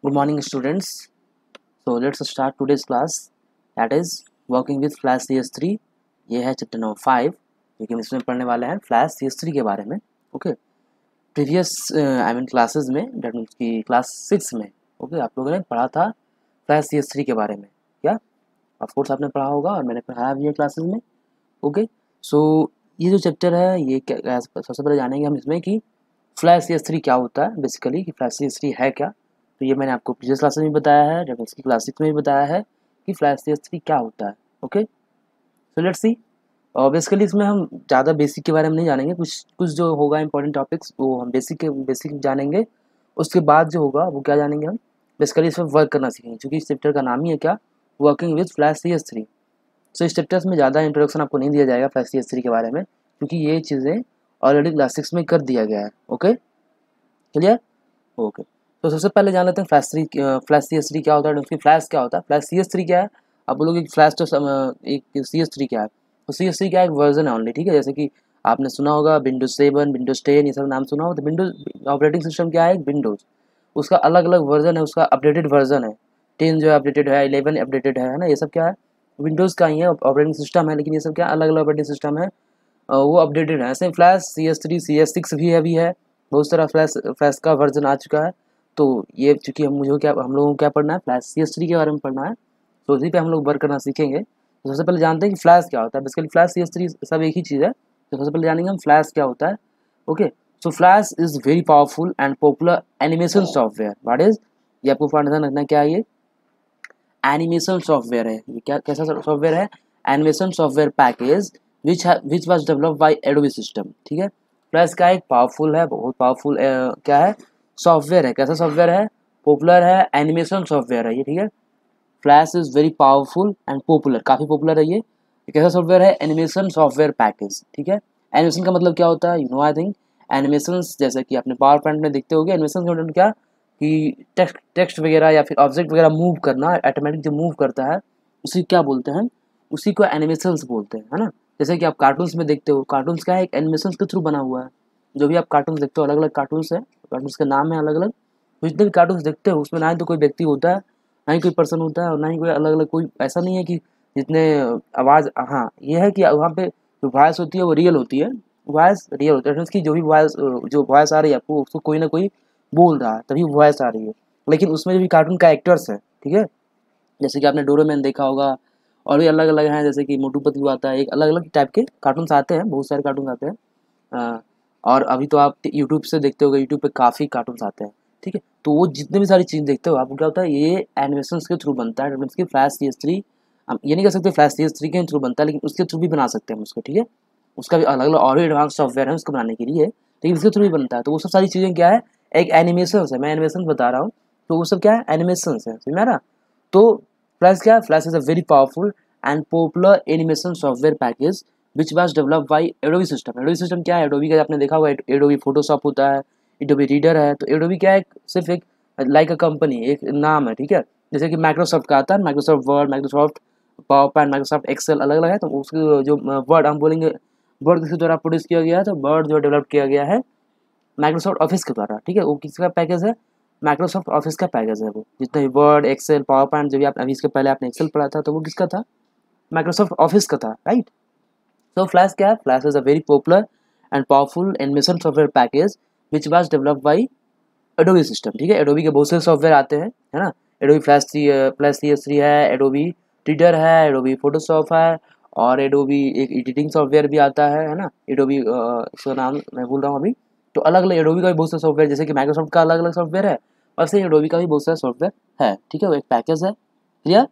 Good morning, students. So let's start today's class. That is working with Flash CS3. ये है chapter number 5 जो कि हम इसमें पढ़ने वाले हैं Flash CS3 के बारे में. ओके, प्रीवियस क्लासेस में डेट मीन्स की क्लास 6 में ओके आप लोगों ने पढ़ा था Flash CS3 के बारे में. क्या ऑफकोर्स आपने पढ़ा होगा और मैंने पढ़ाया भी है क्लासेस में. ओके, सो ये जो चैप्टर है ये क्या सबसे पहले जानेंगे हम इसमें कि Flash CS3 क्या होता है बेसिकली, कि Flash CS3 है क्या. तो ये मैंने आपको प्रीवियस क्लास में भी बताया है, जब इसकी क्लास 6 में भी बताया है कि Flash CS3 क्या होता है. Okay, so let's see. और बेसिकली इसमें हम ज़्यादा बेसिक के बारे में नहीं जानेंगे, कुछ जो होगा इंपॉर्टेंट टॉपिक्स वो हम बेसिक जानेंगे. उसके बाद जो होगा वो क्या जानेंगे हम, बेसिकली इसमें वर्क करना सीखेंगे, क्योंकि इस चैप्टर का नाम ही है क्या, वर्किंग विथ Flash CS3. सो इस चैप्टर्स में ज़्यादा इंट्रोडक्शन आपको नहीं दिया जाएगा Flash CS3 के बारे में, क्योंकि ये चीज़ें ऑलरेडी क्लास 6 में कर दिया गया है. Okay, clear. ओके, तो सबसे पहले जान लेते हैं Flash CS3 क्या होता है, उसकी फ्लैश क्या होता है. Flash CS3 क्या है, आप बोलोगे कि फ्लैश तो एक CS3 क्या है. तो CS3 क्या है, एक वर्जन है ओनली. ठीक है, जैसे कि आपने सुना होगा Windows 7, Windows 10 ये सब नाम सुना हो. तो विंडोज ऑपरेटिंग सिस्टम क्या है, विंडोज़, उसका अलग अलग वर्जन है, उसका अपडेटेड वर्जन है. 10 जो है अपडेटेड है, 11 अपडेटेड है ना. ये सब क्या है, विंडोज़ का ही है, ऑपरेटिंग सिस्टम है, लेकिन ये सब क्या अलग अलग ऑपरेटिंग सिस्टम है, वो अपडेटेड है. ऐसे Flash CS3 CS6 भी है, बहुत सारा फ्लैश का वर्जन आ चुका है. तो ये चूँकि हम लोगों को क्या पढ़ना है, Flash CS3 के बारे में पढ़ना है, तो उसी पे हम लोग वर्क करना सीखेंगे. तो सबसे पहले जानते हैं कि फ्लैश क्या होता है. बेसिकली Flash CS3 सब एक ही चीज़ है. तो सबसे पहले जानेंगे हम फ्लैश क्या होता है. Okay, so flash is very powerful and popular animation software. What is, ये आपको ध्यान रखना क्या है, ये एनिमेशन सॉफ्टवेयर है. ये क्या कैसा सॉफ्टवेयर है, animation software package which was developed by Adobe system. ठीक है, फ्लैश का एक पावरफुल है, बहुत पावरफुल क्या है, सॉफ्टवेयर है. कैसा सॉफ्टवेयर है, पॉपुलर है, एनिमेशन सॉफ्टवेयर है ये. ठीक है, flash is very powerful and popular, काफ़ी पॉपुलर है ये. कैसा सॉफ्टवेयर है, एनिमेशन सॉफ्टवेयर पैकेज. ठीक है, एनिमेशन का मतलब क्या होता है, you know I think animation जैसे कि आपने पावर पॉइंट में देखते होगे. एनिमेशन का मतलब क्या, कि टेक्स्ट वगैरह या फिर ऑब्जेक्ट वगैरह मूव करना, ऑटोमेटिक जो मूव करता है उसी क्या बोलते हैं, उसी को एनिमेशंस बोलते हैं, है ना. जैसे कि आप कार्टून्स में देखते हो, कार्टून्स क्या है, एक एनिमेशंस के थ्रू बना हुआ है. जो भी आप कार्टून्स देखते हो, अलग अलग कार्टून्स है, कार्टून्स के नाम है अलग अलग. जितने भी कार्टून्स देखते हो उसमें ना ही तो कोई व्यक्ति होता है, ना ही कोई पर्सन होता है, और ना ही कोई अलग अलग कोई, ऐसा नहीं है कि जितने आवाज़, हाँ ये है कि वहाँ पे जो वॉइस होती है वो रियल होती है, वॉइस रियल होती है. उसकी जो भी वॉइस आ रही है आपको, उसको कोई ना कोई बोल रहा है तभी वॉइस आ रही है. लेकिन उसमें जो भी कार्टून का एक्टर्स हैं, ठीक है, जैसे कि आपने डोरेमोन देखा होगा, और भी अलग अलग हैं, जैसे कि मोटू पतलू आता है, एक अलग अलग टाइप के कार्टून्स आते हैं, बहुत सारे कार्टून आते हैं. और अभी तो आप यूट्यूब से देखते होगे, यूट्यूब पे काफ़ी कार्टून्स आते हैं. ठीक है, तो वो जितने भी सारी चीज़ देखते हो आपको क्या होता है, ये एनिमेशंस के थ्रू बनता है. मीन्स की Flash CS3, हम ये नहीं कह सकते Flash CS3 के थ्रू बनता है, लेकिन उसके थ्रू भी बना सकते हैं हम उसको. ठीक है, उसका भी अलग अलग और भी एडवांस सॉफ्टवेयर है उसको बनाने के लिए, लेकिन इसके थ्रू भी बनता है. तो वो सब सारी चीज़ें क्या है, एक एनिमेशन है. मैं एनिमेशन बता रहा हूँ, तो वो सब क्या है, एनिमेशन है. समझ में आ रहा. तो फ्लैश क्या है, flash is a very powerful and popular animation software package which was developed by Adobe system. Adobe system क्या है, एडोबी का आपने देखा होगा, एडोबी फोटोशॉप होता है, एडोबी रीडर है. तो एडोबी क्या है, सिर्फ एक लाइक अ कंपनी, एक नाम है. ठीक है, जैसे कि माइक्रोसॉफ्ट का आता है, Microsoft Word, Microsoft PowerPoint, Microsoft Excel, अलग अलग है. तो उसके जो वर्ड हम बोलेंगे, वर्ड किसके द्वारा प्रोड्यूस किया गया है, तो वर्ड जो डेवलप किया गया है माइक्रोसॉफ्ट ऑफिस के द्वारा. ठीक है, वो किसका पैकेज है, माइक्रोसॉफ्ट ऑफिस का पैकेज है. वो जितने भी वर्ड, एक्सेल, पावर पॉइंट, जो भी आप अभी इसके पहले आपने एक्सेल पढ़ा था, तो वो किसका था, माइक्रोसॉफ्ट ऑफिस का था. राइट. तो फ्लैश क्या है, flash is a very popular and powerful animation software package which was developed by Adobe system. ठीक है, एडोबी के बहुत से सॉफ्टवेयर आते हैं, है ना. एडोबी फ्लैश CS3 है, एडोबी रीडर है, एडोबी फोटोशॉप है, और एडोबी एक एडिटिंग सॉफ्टवेयर भी आता है ना. एडोबी इसका नाम मैं भूल रहा हूँ अभी. तो अलग अलग एडोबी का भी बहुत सारा सॉफ्टवेयर, जैसे कि माइक्रोसॉफ्ट का अलग अलग सॉफ्टवेयर है, वैसे ही एडोबी का भी बहुत सारा सॉफ्टवेयर है. ठीक है, वो एक पैकेज है. क्लियर.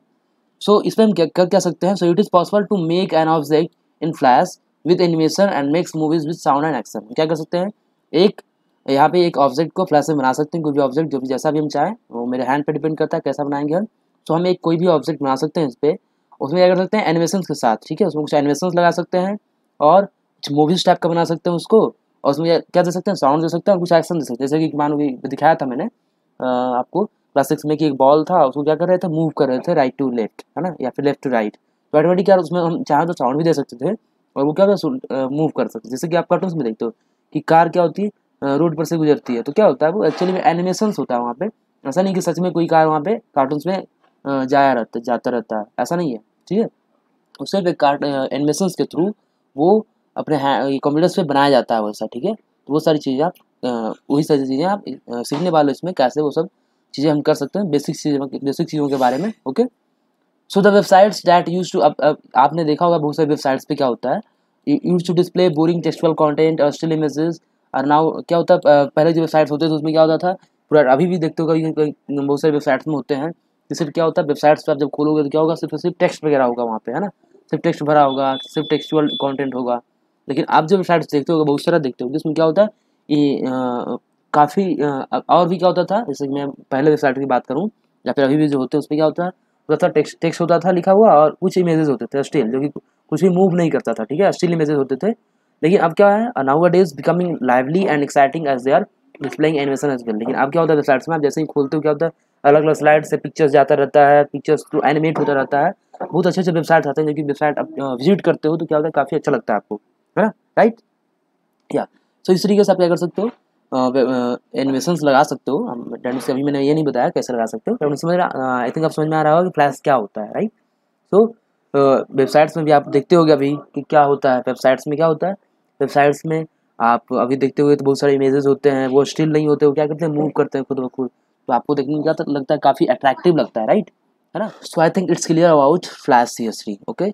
सो इसमें हम क्या सकते हैं, so it is possible to make an object in Flash with animation and makes movies with sound and action. क्या कर सकते हैं, एक यहाँ पे एक ऑब्जेक्ट को फ्लैश में बना सकते हैं, कोई भी ऑब्जेक्ट जो भी जैसा भी हम चाहें, वो मेरे हैंड पे डिपेंड करता है कैसा बनाएंगे हम. तो हम एक कोई भी ऑब्जेक्ट बना सकते हैं इस पर, उसमें क्या कर सकते हैं, एनिमेशन के साथ. ठीक है, उसमें कुछ एनिमेशन लगा सकते हैं, और कुछ मूवीज टाइप का बना सकते हैं उसको, और उसमें क्या दे सकते हैं, साउंड दे सकते हैं, और कुछ एक्शन दे सकते हैं. जैसे कि मान लो दिखाया था मैंने आपको क्लास 6 में, कि एक बॉल था, उसको क्या कर रहे थे, मूव कर रहे थे राइट टू लेफ्ट, है ना, या फिर लेफ्ट टू राइट. तो ऑटोमेटिक क्या उसमें हम चाहें तो साउंड भी दे सकते थे, और वो क्या मूव कर सकते. जैसे कि आप कार्टून्स में देखते हो कि कार क्या होती है, रोड पर से गुजरती है, तो क्या होता है, वो एक्चुअली में एनिमेशंस होता है वहाँ पे. ऐसा नहीं कि सच में कोई कार वहाँ पे कार्टून्स में जाता रहता है, ऐसा नहीं है, ठीक है। उससे पे एनिमेशंस के थ्रू वो अपने कंप्यूटर्स पे बनाया जाता है वैसा, ठीक है। तो वो सारी चीज़ें आप वही सारी चीज़ें आप सीखने वाले इसमें कैसे वो सब चीज़ें हम कर सकते हैं, बेसिक चीज़ों के बारे में, okay. So the websites that use to, अब आपने देखा होगा बहुत सारी वेबसाइट्स पे क्या होता है, use to display boring textual content और स्टिल इमेजेस। और नाउ क्या होता है, पहले जो वेबसाइट्स होते थे उसमें क्या होता था, पूरा अभी भी देखते हो कहीं बहुत सारे वेबसाइट्स में होते हैं कि सिर्फ क्या होता है, वेबसाइट्स पे आप जब खोलोगे तो क्या होगा, सिर्फ टेक्स्ट वगैरह होगा वहाँ पे, है ना, सिर्फ टेक्स्ट भरा होगा, सिर्फ टेक्सचुअल कंटेंट होगा। लेकिन आप जो वेबसाइट्स देखते हो बहुत सारा देखते हो जिसमें क्या होता है, ये काफ़ी और भी क्या होता था, जैसे कि मैं पहले वेबसाइट की बात करूँ या फिर अभी भी जो होते हैं उसमें क्या होता था टेक्स्ट होता था लिखा हुआ और कुछ इमेजेस होते थे स्टिल, जो कि कुछ भी मूव नहीं करता था, ठीक है, स्टिल इमेजेस होते थे। लेकिन अब क्या है, nowadays becoming lively and exciting as they are displaying animation as well. लेकिन अब क्या होता है वेबसाइट्स में आप जैसे ही खोलते हो क्या होता है, अलग अलग स्लाइड से पिक्चर्स जाता रहता है, पिक्चर्स थ्रू एनिमेट होता रहता है। बहुत अच्छे अच्छे वेबसाइट्स आते हैं जो कि वेबसाइट आप विजिट करते हो तो क्या होता है, काफ़ी अच्छा लगता है आपको, है ना, राइट या। सो इस तरीके से आप क्या कर सकते हो, एनिमेशंस लगा सकते हो। अभी मैंने ये नहीं बताया कैसे लगा सकते हो, समझ रहा, आई थिंक आप समझ में आ रहा होगा कि फ्लैश क्या होता है, राइट। तो वेबसाइट्स में भी आप देखते होगे अभी कि क्या होता है, वेबसाइट्स में क्या होता है, वेबसाइट्स में आप अभी देखते हुए तो बहुत सारे इमेजेस होते हैं, वो स्टिल नहीं होते, वो क्या करते हैं, मूव करते हैं खुद ब खुद। तो आपको देखने में क्या लगता है, काफ़ी अट्रैक्टिव लगता है, राइट, है ना। So I think it's clear about Flash CS3, okay.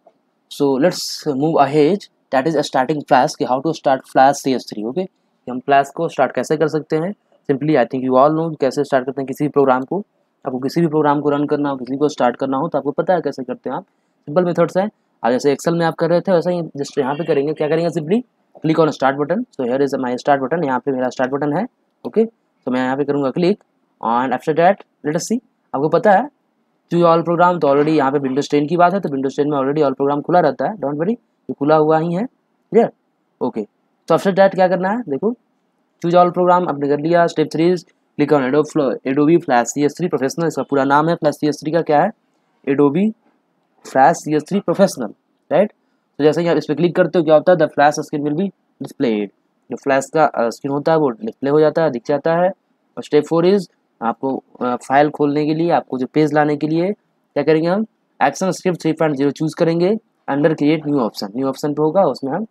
So let's move ahead, that is starting Flash, कि how to start Flash CS3, okay. हम फ्लैश को स्टार्ट कैसे कर सकते हैं, simply I think you all know कैसे start करते हैं किसी भी प्रोग्राम को। आपको किसी भी प्रोग्राम को रन करना हो, किसी को स्टार्ट करना हो तो आपको पता है कैसे करते हैं आप, सिंपल मेथड्स हैं। अब जैसे एक्सेल में आप कर रहे थे वैसे ही जस्ट यहाँ पे करेंगे, क्या करेंगे, simply click on start button. So here is my start button, यहाँ पे मेरा स्टार्ट बटन है, ओके। तो मैं यहाँ पे करूँगा click on, after that let us see. आपको पता है जो ऑल प्रोग्राम, तो ऑलरेडी यहाँ पे विंडोज 10 की बात है तो विंडोज 10 में ऑलरेडी ऑल प्रोग्राम खुला रहता है, डोंट वरी, ये खुला हुआ ही है, क्लियर, ओके। तो आफ्टर दैट क्या करना है, देखो चूज ऑल प्रोग्राम आपने कर लिया। Step 3 click on Adobe flash CS3 professional, इसका पूरा नाम है फ्लैश CS3 का क्या है, Adobe flash CS3 professional, right. तो जैसे ही आप इस पर क्लिक करते हो क्या होता है, the flash screen will be displayed, जो फ्लैश का स्क्रीन होता है वो डिस्प्ले हो जाता है, दिख जाता है। और स्टेप 4 इज आपको फाइल खोलने के लिए, आपको जो पेज लाने के लिए क्या करेंगे हम, एक्शन स्क्रिप्ट 3.0 चूज करेंगे, अंडर क्रिएट न्यू ऑप्शन पे होगा, उसमें हम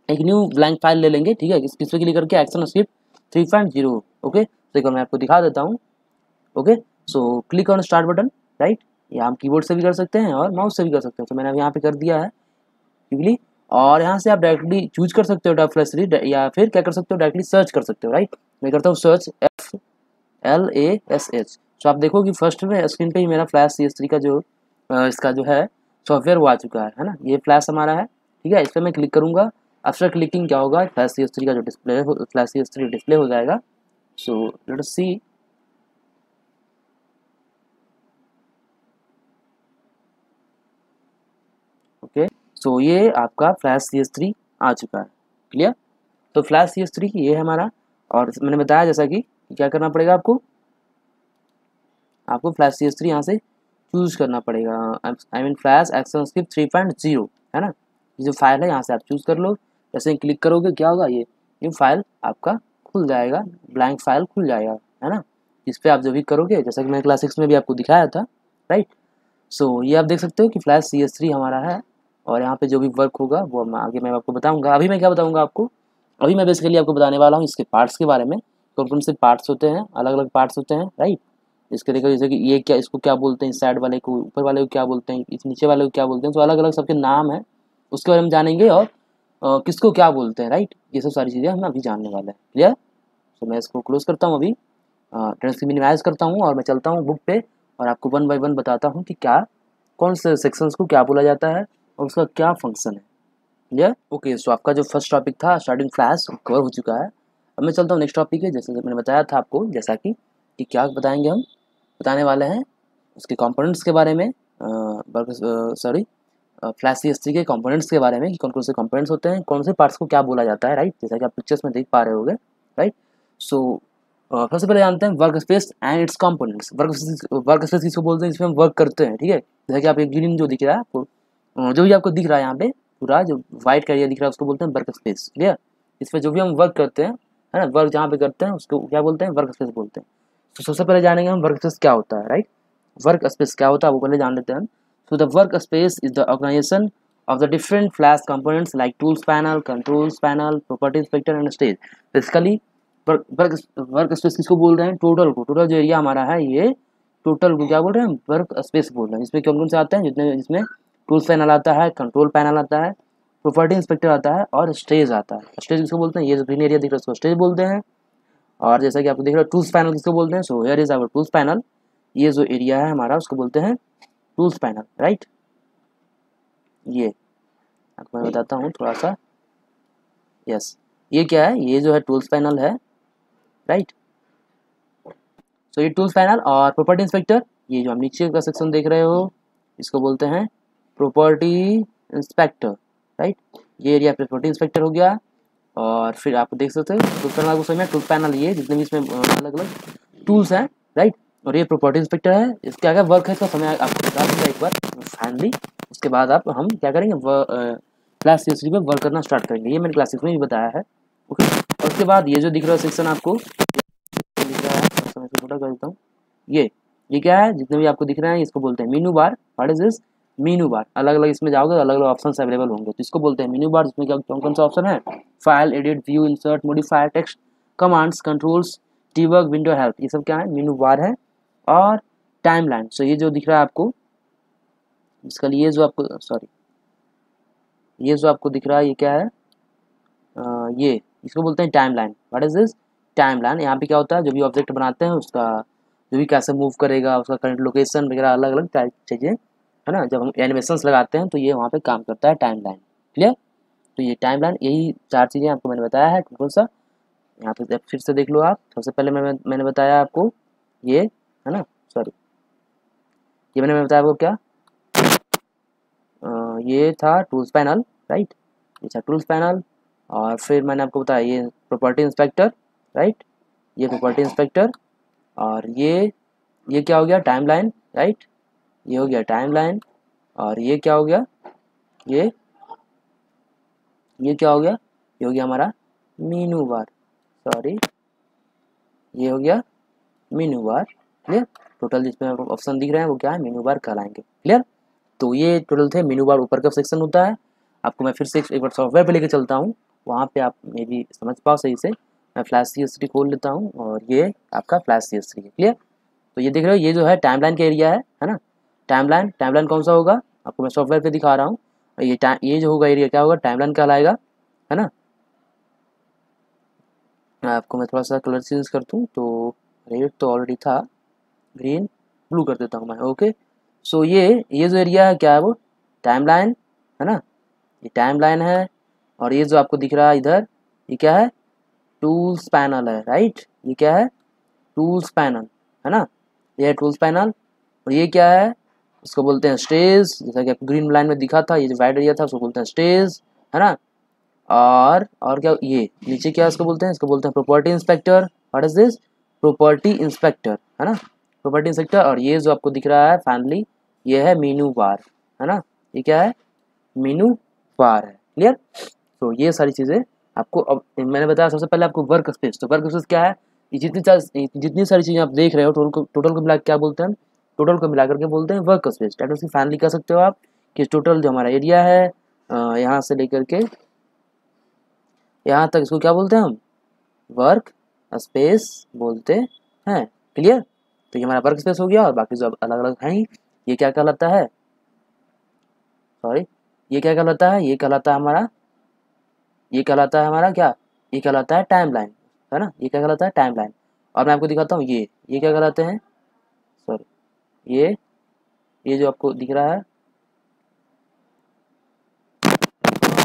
एक न्यू ब्लैंक फाइल ले लेंगे, ठीक है, किस पे क्लिक करके एक्शन स्क्रिप्ट 3.0, ओके। तो मैं आपको दिखा देता हूँ, okay. So click on start button, right, या हम कीबोर्ड से भी कर सकते हैं और माउस से भी कर सकते हैं, तो मैंने अब यहाँ पे कर दिया है क्विकली। और यहाँ से आप डायरेक्टली चूज कर सकते हो फ्लैश, या फिर क्या कर सकते हो, डायरेक्टली सर्च कर सकते हो, राइट। मैं करता हूँ सर्च FLASH। तो आप देखो कि फर्स्ट में स्क्रीन पे ही मेरा फ्लैश CS3 का जो इसका जो है सॉफ्टवेयर वो आ चुका है ना, ये फ्लैश हमारा है, ठीक है। इस पर मैं क्लिक करूँगा, आफ्टर क्लिकिंग क्या होगा, फ्लैश CS3 का जो डिस्प्ले फ्लैश CS3 डिस्प्ले हो जाएगा। सो लेट अस सी, ओके। सो ये आपका फ्लैश CS3 आ चुका है, क्लियर। तो फ्लैश CS3 ये है हमारा, और मैंने बताया जैसा कि क्या करना पड़ेगा आपको फ्लैश CS3 यहाँ से चूज करना पड़ेगा, I mean flash action script 3.0, है ना। ये जो फाइल है यहाँ से आप चूज कर लो, जैसे ही क्लिक करोगे क्या होगा, ये फाइल आपका खुल जाएगा, ब्लैंक फाइल खुल जाएगा, है ना। इस पर आप जो भी करोगे, जैसा कि मैंने क्लास 6 में भी आपको दिखाया था, राइट। सो ये आप देख सकते हो कि फ्लैश CS3 हमारा है, और यहाँ पे जो भी वर्क होगा वो आगे मैं आपको बताऊँगा। अभी मैं क्या बताऊँगा आपको, अभी मैं बेसिकली आपको बताने वाला हूँ इसके पार्ट्स के बारे में, कौन कौन से पार्ट्स होते हैं, अलग अलग पार्ट्स होते हैं, राइट। इसके देखो जैसे कि ये क्या, इसको क्या बोलते हैं, इस साइड वाले को, ऊपर वाले को क्या बोलते हैं, इस नीचे वाले को क्या बोलते हैं, तो अलग अलग सबके नाम है, उसके बारे में जानेंगे, और किसको क्या बोलते हैं, राइट। ये सब सारी चीज़ें हम अभी जानने वाले हैं, क्लियर। तो मैं इसको क्लोज करता हूँ अभी, टेक्स्ट मिनिमाइज करता हूँ और मैं चलता हूँ बुक पे, और आपको 1 बाय 1 बताता हूँ कि क्या कौन से सेक्शंस को क्या बोला जाता है और उसका क्या फंक्शन है, क्लियर, ओके। सो आपका जो फर्स्ट टॉपिक था स्टार्टिंग फ्लैश कवर हो चुका है। अब मैं चलता हूँ नेक्स्ट टॉपिक है, जैसे मैंने बताया था आपको, जैसा कि क्या बताएंगे हम, बताने वाले हैं उसके कंपोनेंट्स के बारे में, सॉरी फ्लैश CS3 के कंपोनेंट्स के बारे में, कि कौन कौन से कंपोनेंट्स होते हैं, कौन से पार्ट्स को क्या बोला जाता है, राइट, जैसा कि आप पिक्चर्स में देख पा रहे होगे, राइट। सो सबसे पहले जानते हैं work space and it's components. Work space किसको बोलते हैं, जिसमें हम वर्क करते हैं, ठीक है। जैसा कि आप एक ग्रीन जो दिख रहा है आपको, जो भी आपको दिख रहा है यहाँ पे पूरा जो व्हाइट का एरिया दिख रहा है उसको बोलते हैं वर्क स्पेस, क्लियर। इस पर जो भी हम वर्क करते हैं, है ना, वर्क जहाँ पे करते हैं उसको क्या बोलते हैं, वर्क स्पेस बोलते हैं। तो सबसे पहले जानेंगे हम वर्क स्पेस क्या होता है, राइट। वर्क स्पेस क्या होता है वो पहले जान लेते हैं हम। So the workspace is the organisation of the different flash components like tools panel, controls panel, property inspector and stage। Basically work space किसको बोल रहे हैं? टोटल को। टोटल जो एरिया हमारा है ये टोटल को क्या बोल रहे हैं? वर्क स्पेस बोल रहे हैं। इसमें कौन कौन से आते हैं? जिसमें टूल्स पैनल आता है, कंट्रोल पैनल आता है, प्रॉपर्टी इंस्पेक्टर आता है और स्टेज आता है। स्टेज किसको बोलते हैं? ये जो ग्रीन एरिया दिख रहा है उसको स्टेज बोलते हैं। और जैसा कि आपको दिख रहा है टूल्स पैनल किसको बोलते हैं? So here is our tools panel. ये जो एरिया है हमारा उसको बोलते हैं टूल्स पैनल, राइट। ये आपको मैं बताता हूँ थोड़ा सा। यस, ये क्या है? ये जो है टूल्स पैनल है, राइट। सो ये टूल्स पैनल और प्रॉपर्टी इंस्पेक्टर, ये जो हम नीचे का सेक्शन देख रहे हो इसको बोलते हैं प्रॉपर्टी इंस्पेक्टर, राइट। ये एरिया प्रॉपर्टी इंस्पेक्टर हो गया। और फिर आप देख सकते हो टूल्स पैनल को समझ में, टूल्स पैनल ये जितने भी इसमें अलग अलग टूल्स हैं, राइट। और ये प्रॉपर्टी इंस्पेक्टर है। इसका क्या वर्क है इसका समय आपको बता दूँगा एक बार फाइनली। उसके बाद हम क्या करेंगे? क्लास CS3 में वर्क करना स्टार्ट करेंगे। ये मैंने क्लास 6 में भी बताया है, ओके। और उसके बाद ये जो दिख रहा है सेक्शन आपको दिख रहा है, मैं इसको छोटा कर देता हूँ। ये क्या है? जितने भी आपको दिख रहे हैं इसको बोलते हैं menu bar. What is this? Menu bar. अलग अलग इसमें जाओगे तो अलग अलग ऑप्शन अवेलेबल होंगे, तो इसको बोलते हैं मीनू बार। जिसमें क्या कौन कौन सा ऑप्शन है? File, edit, view, insert, modifier, text, commands, controls, debug, window, help, ये सब क्या है? मीनू बार है। और टाइमलाइन, सो ये जो दिख रहा है आपको इसका ये जो आपको ये जो आपको दिख रहा है ये क्या है? ये इसको बोलते हैं timeline. What is this? Timeline. यहाँ पे क्या होता है? जो भी ऑब्जेक्ट बनाते हैं उसका जो भी कैसे मूव करेगा, उसका करंट लोकेशन वगैरह अलग अलग चीज़ें है ना, जब हम एनिमेशंस लगाते हैं तो ये वहाँ पे काम करता है टाइमलाइन। क्लियर? तो ये टाइमलाइन, यही 4 चीज़ें आपको मैंने बताया है। कौन सा? यहाँ पे फिर से देख लो आप। सबसे पहले मैंने बताया आपको ये, है ना, सॉरी, ये मैंने बताया आपको क्या? ये था टूल्स पैनल, राइट। ये था टूल्स पैनल। और फिर मैंने आपको बताया ये प्रॉपर्टी इंस्पेक्टर, राइट। ये प्रॉपर्टी इंस्पेक्टर। और ये क्या हो गया? Timeline, right. ये हो गया टाइमलाइन। और ये क्या हो गया? ये क्या हो गया? ये हो गया हमारा मीनू बार, सॉरी, ये हो गया मीनू बार। क्लियर? टोटल जिसमें ऑप्शन दिख रहे हैं वो क्या है? मीनू बार कहलाएंगे। क्लियर? तो ये टोटल थे मीनू बार। ऊपर का सेक्शन होता है। आपको मैं फिर से एक बार सॉफ्टवेयर पे लेके चलता हूँ, वहाँ पे आप मे भी समझ पाओ सही से। मैं फ्लैश CS3 खोल लेता हूँ और ये आपका फ्लैश CS3 है। क्लियर? तो ये देख रहे हो ये जो है टाइमलाइन का एरिया है ना। टाइमलाइन कौन सा होगा? आपको मैं सॉफ्टवेयर पे दिखा रहा हूँ। ये जो होगा एरिया क्या होगा? टाइमलाइन कहलाएगा, है ना। आपको मैं थोड़ा सा कलर चेंज कर दूँ तो रेड तो ऑलरेडी था, ग्रीन ब्लू कर देता हूँ मैं, ओके। सो ये जो एरिया है क्या है? वो टाइमलाइन है ना, ये टाइमलाइन है। और ये जो आपको दिख रहा है इधर ये क्या है? टूल्स पैनल है, राइट। ये क्या है? टूल्स पैनल, है ना। ये है टूल्स पैनल। और ये क्या है? इसको बोलते हैं स्टेज। जैसा कि आपको ग्रीन लाइन में दिखा था, ये जो वाइड एरिया था उसको बोलते हैं स्टेज, है ना। और क्या ये नीचे क्या इसको बोलते हैं? इसको बोलते हैं property inspector. What is this? Property inspector, है ना, प्रॉपर्टी इंस्पेक्टर। और ये जो आपको दिख रहा है फैमिली, ये है मीनू बार, है ना। ये क्या है? मीनू बार है। क्लियर? तो ये सारी चीज़ें आपको अब मैंने बताया। सबसे पहले आपको वर्क स्पेस, तो वर्क स्पेस क्या है? ये जितनी सारी चीज़ें आप देख रहे हो टोटल को मिला क्या बोलते हैं? टोटल को मिला करके बोलते हैं work space. That means family कह सकते हो आप कि टोटल जो हमारा एरिया है यहाँ से लेकर के यहाँ तक, इसको क्या बोलते हैं हम? वर्क स्पेस बोलते हैं। क्लियर? तो ये हमारा वर्क स्पेस हो गया। और बाकी जो अलग अलग हैं ये क्या कहलाता है? सॉरी, ये क्या कहलाता है? ये कहलाता है हमारा क्या? ये कहलाता है टाइमलाइन, है ना। ये क्या कहलाता है? टाइमलाइन। और मैं आपको दिखाता हूँ ये क्या कहलाते हैं? सॉरी, ये जो आपको दिख रहा है,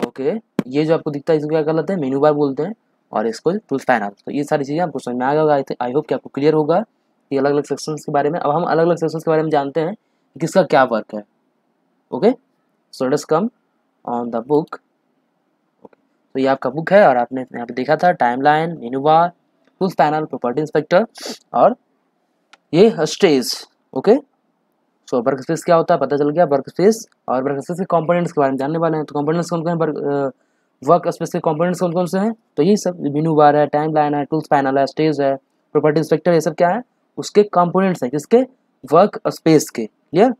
ओके, ये जो आपको दिखता है इसको क्या कहलाते हैं? मेनू बार बोलते हैं। और इसको टूल्स पैनल। तो ये सारी चीज़ें आपको समझ में आ गया होगा। आई होप कि आपको क्लियर होगा कि अलग अलग सेक्शंस के बारे में। अब हम अलग अलग सेक्शंस के बारे में जानते हैं कि किसका क्या वर्क है, okay. So let's come on the book. तो ये आपका बुक है और आपने यहाँ पे देखा था टाइमलाइन, मेनू बार, टूल्स पैनल, प्रॉपर्टी इंस्पेक्टर और ये stage, okay. So work space क्या होता है पता चल गया। वर्क स्पेस और वर्क स्पेस के कंपोनेंट्स के बारे में जानने वाले हैं। तो कंपोनेंट्स कौन कौन है? वर्क स्पेस के कंपोनेंट्स कौन कौन से हैं? तो यही सब, मेनू बार है, टाइमलाइन है, टूल्स पैनल है, स्टेज है, प्रॉपर्टी इंस्पेक्टर, ये सब क्या है? उसके कंपोनेंट्स हैं, किसके, वर्क स्पेस के। Clear,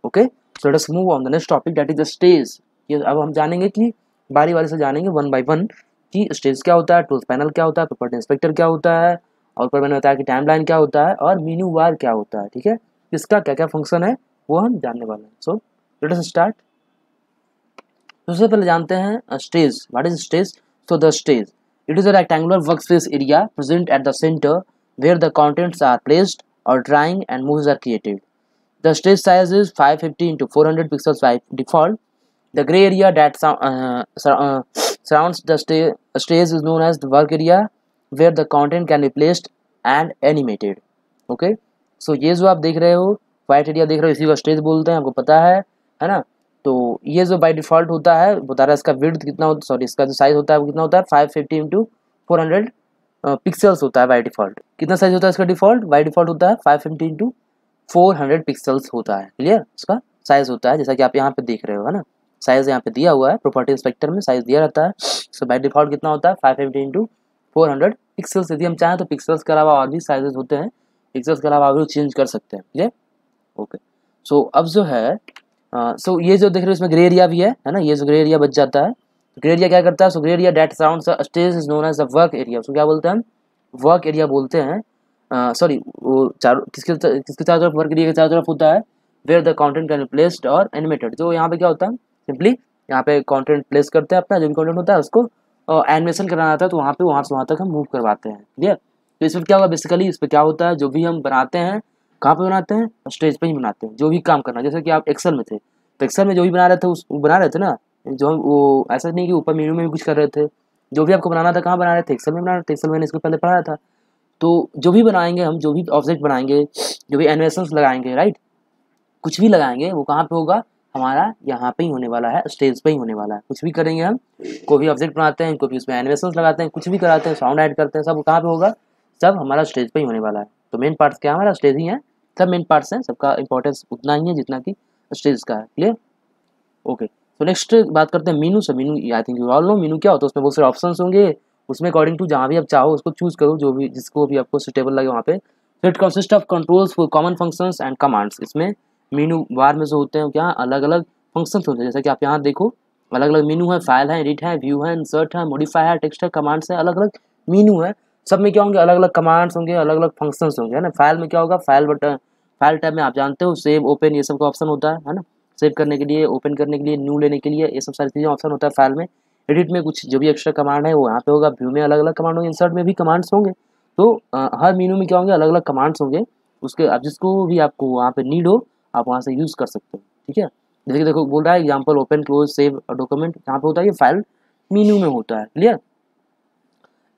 okay. So let's move on the next topic that is the stage. ये अब हम जानेंगे कि बारी बारी से जानेंगे वन बाय वन कि स्टेज क्या होता है, टूल्स पैनल क्या होता है, प्रॉपर्टी इंस्पेक्टर क्या होता है, और ऊपर मैंने बताया कि टाइमलाइन क्या होता है और मेन्यू बार क्या होता है। ठीक है, इसका क्या क्या फंक्शन है वो हम जानने वाले हैं। So let us start. सबसे पहले जानते हैं stage. What is stage? So the stage, it is a rectangular workspace area present at the center where the contents are placed or drawing and moves are created. The stage size is 550 into 400 pixels by default. The gray area that surrounds the stage is known as the work area where the content can be placed and animated. Okay, so ये जो आप देख रहे हो white area देख रहे हो, इसी को स्टेज बोलते हैं, आपको पता है ना। तो ये जो बाय डिफ़ॉल्ट होता है बता रहा है इसका विड्थ कितना होता है, सॉरी इसका जो साइज़ होता है वो कितना होता है 550 इंटू 400 पिक्सल्स होता है बाय डिफ़ॉल्ट। कितना साइज़ होता है इसका डिफ़ॉल्ट, बाय डिफ़ॉल्ट होता है 550 इंटू 400 पिक्सल्स होता है। क्लियर, इसका साइज़ होता है जैसा कि आप यहाँ पे देख रहे हो, है ना। साइज़ यहाँ पे दिया हुआ है, प्रॉपर्टी इंस्पेक्टर में साइज़ दिया रहता है। सो बाय डिफ़ॉल्ट कितना होता है 550 इंटू 400 पिक्सल्स। यदि हम चाहें तो पिक्सल्स के अलावा और भी साइजेस होते हैं, पिक्सल्स के अलावा भी चेंज कर सकते हैं। Clear, okay. सो अब जो है सो ये जो देख रहे हो इसमें ग्रे एरिया भी है ना, ये जो ग्रे एरिया बच जाता है। ग्रे एरिया क्या करता है? So grey area that surrounds the stage is known as the work area. उसको क्या बोलते हैं हम? वर्क एरिया बोलते हैं। सॉरी, वो चारों किसके चारों तरफ, वर्क एरिया के चारों तरफ होता है where the content can be placed और एनिमेटेड। जो यहाँ पे क्या होता है, सिंपली यहाँ पे कंटेंट प्लेस करते हैं, अपना जो भी कंटेंट होता है उसको एनिमेशन कराना आता है, तो वहाँ से वहाँ तक हम मूव करवाते हैं। क्लियर, तो इसमें क्या होगा बेसिकली, इस पर क्या होता है, जो भी हम बनाते हैं कहाँ पे बनाते हैं, स्टेज पे ही बनाते हैं। जो भी काम करना, जैसे कि आप एक्सेल में थे तो एक्सेल में जो भी बना रहे थे उस बना रहे थे ना, जो हम वो ऐसा नहीं कि ऊपर मेन्यू में भी कुछ कर रहे थे। जो भी आपको बनाना था कहाँ बना रहे थे, एक्सेल में बना रहे थे। एक्सेल मैंने इसको पहले पढ़ाया था। तो जो भी बनाएंगे हम, जो भी ऑब्जेक्ट बनाएंगे, जो भी एनिमेशंस लगाएंगे, राइट, कुछ भी लगाएंगे वो कहाँ पे होगा, हमारा यहाँ पे ही होने वाला है, स्टेज पे ही होने वाला है। कुछ भी करेंगे हम, कोई भी ऑब्जेक्ट बनाते हैं, कोई भी उसमें एनिमेशंस लगाते हैं, कुछ भी कराते हैं, साउंड ऐड करते हैं, सब कहाँ पे होगा, सब हमारा स्टेज पे ही होने वाला है। तो मेन पार्ट्स क्या है, हमारा स्टेज ही है। सब मेन पार्ट्स हैं, सबका इंपॉर्टेंस उतना ही है जितना कि स्टेज का है। Clear, okay. तो नेक्स्ट बात करते हैं मीनू से। मीनू आई think you all no Meenu क्या होता है। उसमें बहुत सारे ऑप्शंस होंगे, उसमें अकॉर्डिंग टू जहाँ भी आप चाहो उसको चूज करो, जो भी जिसको भी आपको सुटेबल लगे वहाँ पे। तो it consist of controls for common functions and commands. इसमें मीनू बार में जो होते हैं क्या, अलग अलग फंक्शंस होते हैं। जैसे कि आप यहाँ देखो, अलग अलग मीनू है, फाइल है, एडिट है, व्यू है, इंसर्ट है, मॉडिफाई है, टेक्स्ट है, कमांड्स है, अलग अलग मीनू है। सब में क्या होंगे, अलग अलग कमांड्स होंगे, अलग अलग फंक्शंस होंगे, है ना। फाइल में क्या होगा, फाइल बटन, फाइल टैब में आप जानते हो सेव, ओपन, ये सब का ऑप्शन होता है ना। सेव करने के लिए, ओपन करने के लिए, न्यू लेने के लिए, ये सब सारी चीज़ें ऑप्शन होता है फाइल में। एडिट में कुछ जो भी एक्स्ट्रा कमांड है वो यहाँ पे होगा, व्यू में अलग अलग कमांड होंगे, इंसर्ट में भी कमांड्स होंगे। तो हर मीनू में क्या होंगे, अलग अलग कमांड्स होंगे। उसके आप जिसको भी आपको वहाँ पे नीड हो आप वहाँ से यूज़ कर सकते हो। ठीक है, जैसे कि देखो बोल रहा है example open, close, save document, यहाँ पे होता है ये फाइल मीनू में होता है। क्लियर,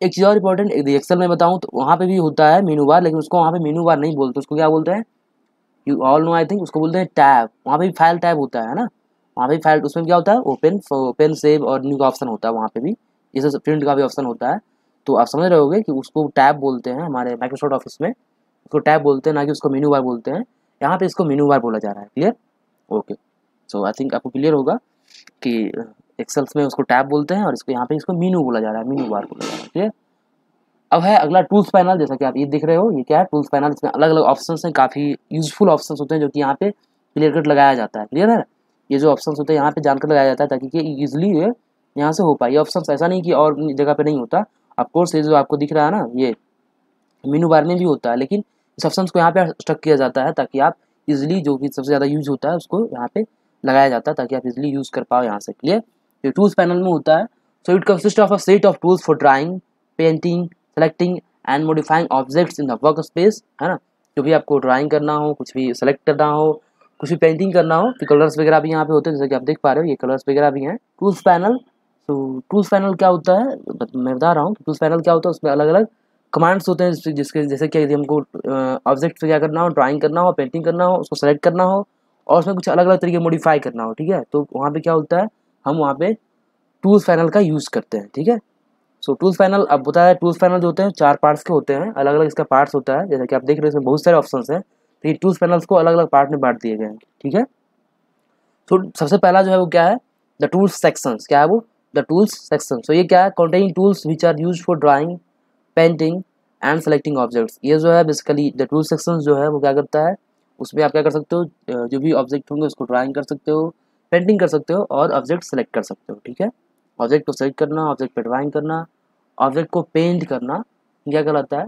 एक चीज़ और इंपॉर्टेंट, एक्सेल में बताऊँ तो वहाँ पे भी होता है मीनू बार, लेकिन उसको वहाँ पे मीनू बार नहीं बोलते, उसको क्या बोलते हैं, you all no I think, उसको बोलते हैं टैब। वहाँ पे भी फाइल टैब होता है ना। वहाँ पे फाइल, उसमें क्या होता है, ओपन सेव और न्यू का ऑप्शन होता है वहाँ पे भी, जैसे प्रिंट का भी ऑप्शन होता है। तो आप समझ रहे होगे कि उसको टैब बोलते हैं हमारे माइक्रोसॉफ्ट ऑफिस में, उसको टैब बोलते हैं, ना कि उसको मेनू बार बोलते हैं। यहाँ पे इसको मेनू बार बोला जा रहा है। Clear, okay. So I think आपको क्लियर होगा कि एक्सेल्स में उसको टैब बोलते हैं और इसको यहाँ पे इसको मेनू बोला जा रहा है, मेनू बार बोला जा रहा है। क्लियर, अब है अगला टूल्स पैनल। जैसा कि आप ये देख रहे हो, ये क्या है, टूल्स पैनल। इसमें अलग अलग ऑप्शंस हैं, काफ़ी यूजफुल ऑप्शंस होते हैं जो कि यहाँ पे क्लियर कट लगाया जाता है। क्लियर है, ये जो ऑप्शंस होते हैं यहाँ पे जानकर लगाया जाता है ताकि कि ईजिली ये यहाँ से हो पाए। ये ऑप्शंस ऐसा नहीं कि और जगह पे नहीं होता। ऑफकोर्स ये जो आपको दिख रहा है ना, ये मेनू बार में भी होता है, लेकिन इस ऑप्शंस को यहाँ पे स्टक किया जाता है ताकि आप इजिली, जो भी सबसे ज़्यादा यूज होता है उसको यहाँ पे लगाया जाता है ताकि आप इजिली यूज़ कर पाओ यहाँ से। क्लियर, ये टूल्स पैनल में होता है। So it consist of a set of tools for drawing, painting, selecting and modifying objects in the work space, है ना। जो भी आपको ड्राइंग करना हो, कुछ भी सेलेक्ट करना हो, कुछ भी पेंटिंग करना हो, तो कलर्स वगैरह भी यहाँ पे होते हैं, जैसे कि आप देख पा रहे हो ये कलर्स वगैरह भी हैं। टूल्स पैनल, तो टूल्स पैनल क्या होता है, मैं बता रहा हूँ टूल्स पैनल क्या होता है। उसमें अलग अलग कमांड्स होते हैं जिसके जैसे कि यदि हमको ऑब्जेक्ट पे क्या करना हो, ड्राइंग करना हो, पेंटिंग करना हो, उसको सेलेक्ट करना हो और उसमें कुछ अलग अलग तरीके मॉडिफाई करना हो। ठीक है, तो वहाँ पे क्या होता है, हम वहाँ पे टूल्स पैनल का यूज़ करते हैं। ठीक है, सो टूल्स पैनल, अब बताया टूल्स पैनल जो होते हैं 4 पार्ट्स के होते हैं, अलग अलग इसका पार्ट्स होता है। जैसे कि आप देख रहे हो इसमें बहुत सारे ऑप्शंस हैं, तो ये टूल्स पैनल्स को अलग अलग पार्ट में बांट दिए गए हैं। ठीक है, तो सबसे पहला जो है वो क्या है, द टूल्स सेक्शंस। क्या है वो, द टूल्स सेक्शन। सो ये क्या है, containing tools which are used for drawing, painting, and selecting objects. ये जो है बेसिकली द टूल सेक्शन जो है वो क्या करता है, उसमें आप क्या कर सकते हो, जो भी ऑब्जेक्ट होंगे उसको ड्राइंग कर सकते हो, पेंटिंग कर सकते हो और ऑब्जेक्ट सेलेक्ट कर सकते हो। ठीक है, ऑब्जेक्ट को सेलेक्ट करना, ऑब्जेक्ट पे ड्राइंग करना, ऑब्जेक्ट को पेंट करना, क्या कहलाता है,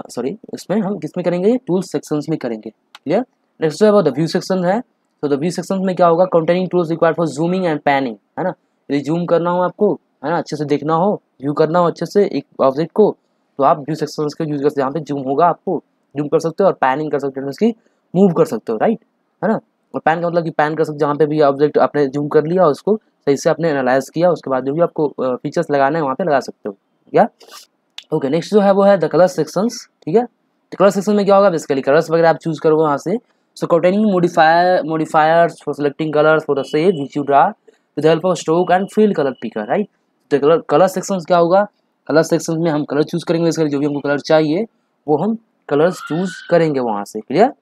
सॉरी इसमें हम किसमें करेंगे, टूल सेक्शंस में करेंगे। क्लियर। नेक्स्ट जो है वो द व्यू सेक्शन है। तो द व्यू सेक्शन में क्या होगा, containing tools required for zooming and panning, है ना। यदि जूम करना हो आपको, है ना, अच्छे से देखना हो, व्यू करना हो अच्छे से एक ऑब्जेक्ट को, तो आप व्यू सेक्शंस का यूज करते हैं। यहाँ पे जूम होगा, आपको जूम कर सकते हो और पैनिंग कर सकते हो, उसकी मूव कर सकते हो, राइट, है ना। और पैन का मतलब कि पैन कर सकते हो, जहाँ पे भी ऑब्जेक्ट आपने जूम कर लिया उसको सही से आपने एनालाइज किया, उसके बाद जो भी आपको फीचर्स लगाना है वहाँ पे लगा सकते हो। या ओके, नेक्स्ट जो है वो है द कलर सेक्शंस। ठीक है, तो कलर सेक्शन में क्या होगा, बेसिकली कलर्स वगैरह आप चूज करोगे वहाँ से। So containing modifiers for selecting colours for the shape which you draw with help of stroke and fill colour picker, right. तो कलर सेक्शंस क्या होगा, कलर सेक्शन में हम कलर चूज करेंगे, बेसिकली जो भी हमको कलर चाहिए वो हम कलर्स चूज करेंगे वहाँ से। क्लियर।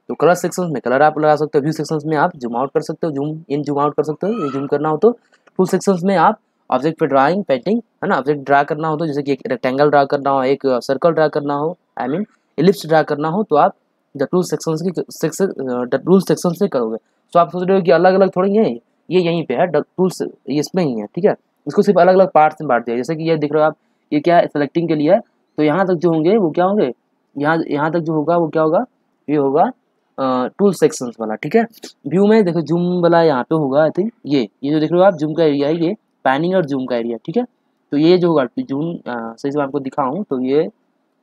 तो कलर सेक्शंस में कलर आप लगा सकते हो, व्यू सेक्शंस में आप जूम आउट कर सकते हो, जूम इन जूम आउट कर सकते हो, ये जूम करना हो तो। टूल सेक्शंस में आप ऑब्जेक्ट पे ड्राइंग पेंटिंग, है ना, ऑब्जेक्ट ड्रा करना हो तो जैसे कि एक रेक्टेंगल ड्रा करना हो, एक सर्कल ड्रा करना हो, आई मीन एलिप्स ड्रा करना हो, तो आप द टूल सेक्शंस की द टूल सेक्शन से करोगे। तो आप सोच रहे हो कि अलग अलग थोड़ी है, ये यहीं पे है द टूल्स, इसमें ही है। ठीक है, इसको सिर्फ अलग अलग पार्ट्स में बांट दिया, जैसे कि ये दिख रहे हो आप, ये क्या है, सेलेक्टिंग के लिए है। तो यहाँ तक जो होंगे वो क्या होंगे, यहाँ तक जो होगा वो क्या होगा, ये होगा टूल सेक्शंस वाला। ठीक है, व्यू में देखो जूम वाला यहाँ पे होगा, आई थिंक ये जो देख रहे हो आप जूम का एरिया है, ये पैनिंग और जूम का एरिया। ठीक है, तो ये जो होगा जूम, सही से मैं आपको दिखाऊं तो ये,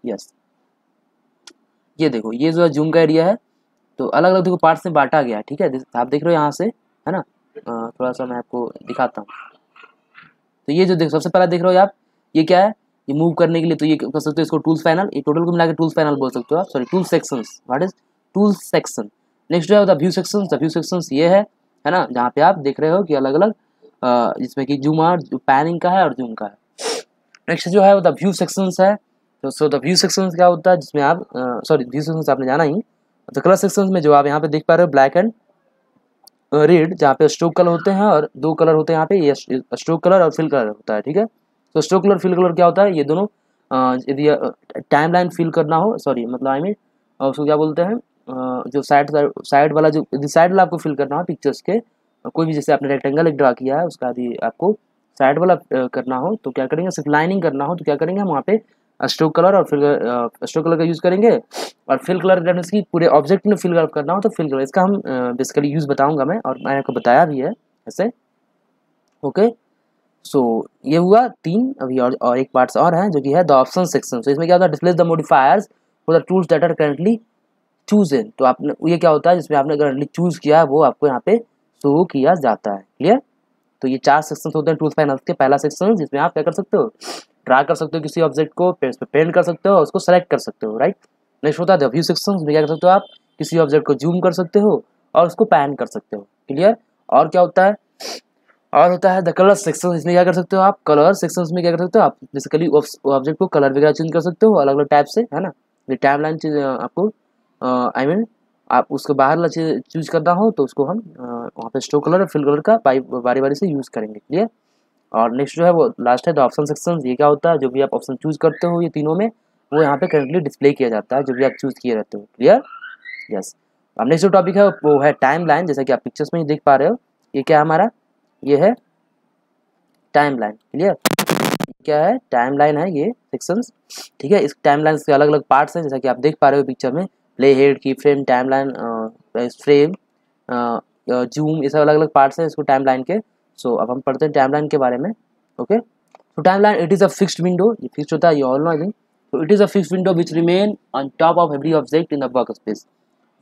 यस, ये देखो ये जो है जूम का एरिया है। तो अलग अलग देखो पार्ट्स में बांटा गया है। ठीक है, आप देख रहे हो यहाँ से, है ना। थोड़ा सा मैं आपको दिखाता हूँ। तो ये जो देख सबसे पहला देख रहे हो आप, ये क्या है, ये मूव करने के लिए, तो ये कर सकते हो इसको टूल्स पैनल, ये टोटल को मिला के टूल्स पैनल बोल सकते हो आप, sorry tool sections, what is tool section. Next जो है the view sections. The view sections ये है ना, जहाँ पे आप देख रहे हो कि अलग अलग जिसमें कि जूम आउट, पैनिंग का है और जूम का है। नेक्स्ट जो है वो द व्यू सेक्शंस है। तो सो द व्यू सेक्शंस क्या होता है, जिसमें आप सॉरी व्यू सेक्शंस आपने जाना ही। तो कलर सेक्शंस में जो आप यहाँ पे देख पा रहे हो ब्लैक एंड रेड, जहाँ पे स्ट्रोक कलर होते हैं और दो कलर होते हैं यहाँ पे, ये स्ट्रोक कलर और फिल कलर होता है। ठीक है, तो स्ट्रोक कलर फिल कलर क्या होता है, ये दोनों यदि टाइम लाइन फिल करना हो, सॉरी मतलब आई मीन उसको क्या बोलते हैं, जो साइड वाला, जो यदि साइड वाला आपको फिल करना हो पिक्चर्स के, कोई भी जैसे आपने रेक्टेंगल एक ड्रा किया है उसका यदि आपको साइड वाला करना हो तो क्या करेंगे, सिर्फ लाइनिंग करना हो तो क्या करेंगे हम वहाँ पे स्ट्रोक कलर और फिल स्ट्रोक कलर का यूज़ करेंगे। और फिल कलर करने की पूरे ऑब्जेक्ट में फिल कलर करना हो तो फिल कलर, इसका हम बेसिकली यूज़ बताऊंगा मैं, और मैंने आपको बताया भी है ऐसे। ओके, सो ये हुआ तीन। अभी और एक पार्ट्स और हैं जो कि है द ऑप्शन सेक्शन। तो इसमें क्या होता है, displays the modifiers for the tools that are currently chosen. तो आपने ये क्या होता है, जिसमें आपने करंटली चूज किया है वो आपको यहाँ पे शो किया जाता है। क्लियर। तो ये चार सेक्शंस होते हैं टूल्स पैनल के। पहला सेक्शन जिसमें आप क्या कर सकते हो, ड्रा कर सकते हो किसी ऑब्जेक्ट को, पेज पे पेंट कर सकते हो और उसको सेलेक्ट कर सकते हो, राइट। नेक्स्ट होता है व्यू सेक्शन, में क्या कर सकते हो आप, किसी ऑब्जेक्ट को जूम कर सकते हो और उसको पैन कर सकते हो। क्लियर। और क्या होता है, और होता है द कलर सेक्शन। इसमें क्या कर सकते हो आप, कलर सेक्शंस में क्या कर सकते हो आप, बेसिकली ऑब्जेक्ट को कलर वगैरह चेंज कर सकते हो अलग अलग टाइप से, है ना। ये टाइम लाइन आपको आई मीन आप उसके बाहर चूज करना हो तो उसको हम वहाँ पे स्ट्रोक कलर और फिल कलर का बारी बारी से यूज़ करेंगे। क्लियर। और नेक्स्ट जो है वो लास्ट है द ऑप्शन सेक्शन। ये क्या होता है, जो भी आप ऑप्शन चूज करते हो ये तीनों में, वो यहाँ पे करंटली डिस्प्ले किया जाता है जो भी आप चूज किए रहते हो। क्लियर। यस। अब नेक्स्ट जो टॉपिक है वो है टाइम लाइन। जैसा कि आप पिक्चर्स में ही देख पा रहे हो, ये क्या है हमारा, ये है टाइम लाइन। क्लियर। क्या है, टाइम लाइन है ये सेक्शंस। ठीक है, इस टाइम लाइन के अलग अलग पार्ट्स हैं जैसा कि आप देख पा रहे हो पिक्चर में, प्ले हेड, की frame, time line, frame, zoom, ये सब अलग अलग पार्ट्स हैं इसको टाइम लाइन के। सो अब हम पढ़ते हैं टाइम लाइन के बारे में। ओके, तो time line it is a fixed window, ये फिक्स्ड होता है, ये ऑल नो आई थिंक। तो it is a fixed window which remain on top of every object in the work space.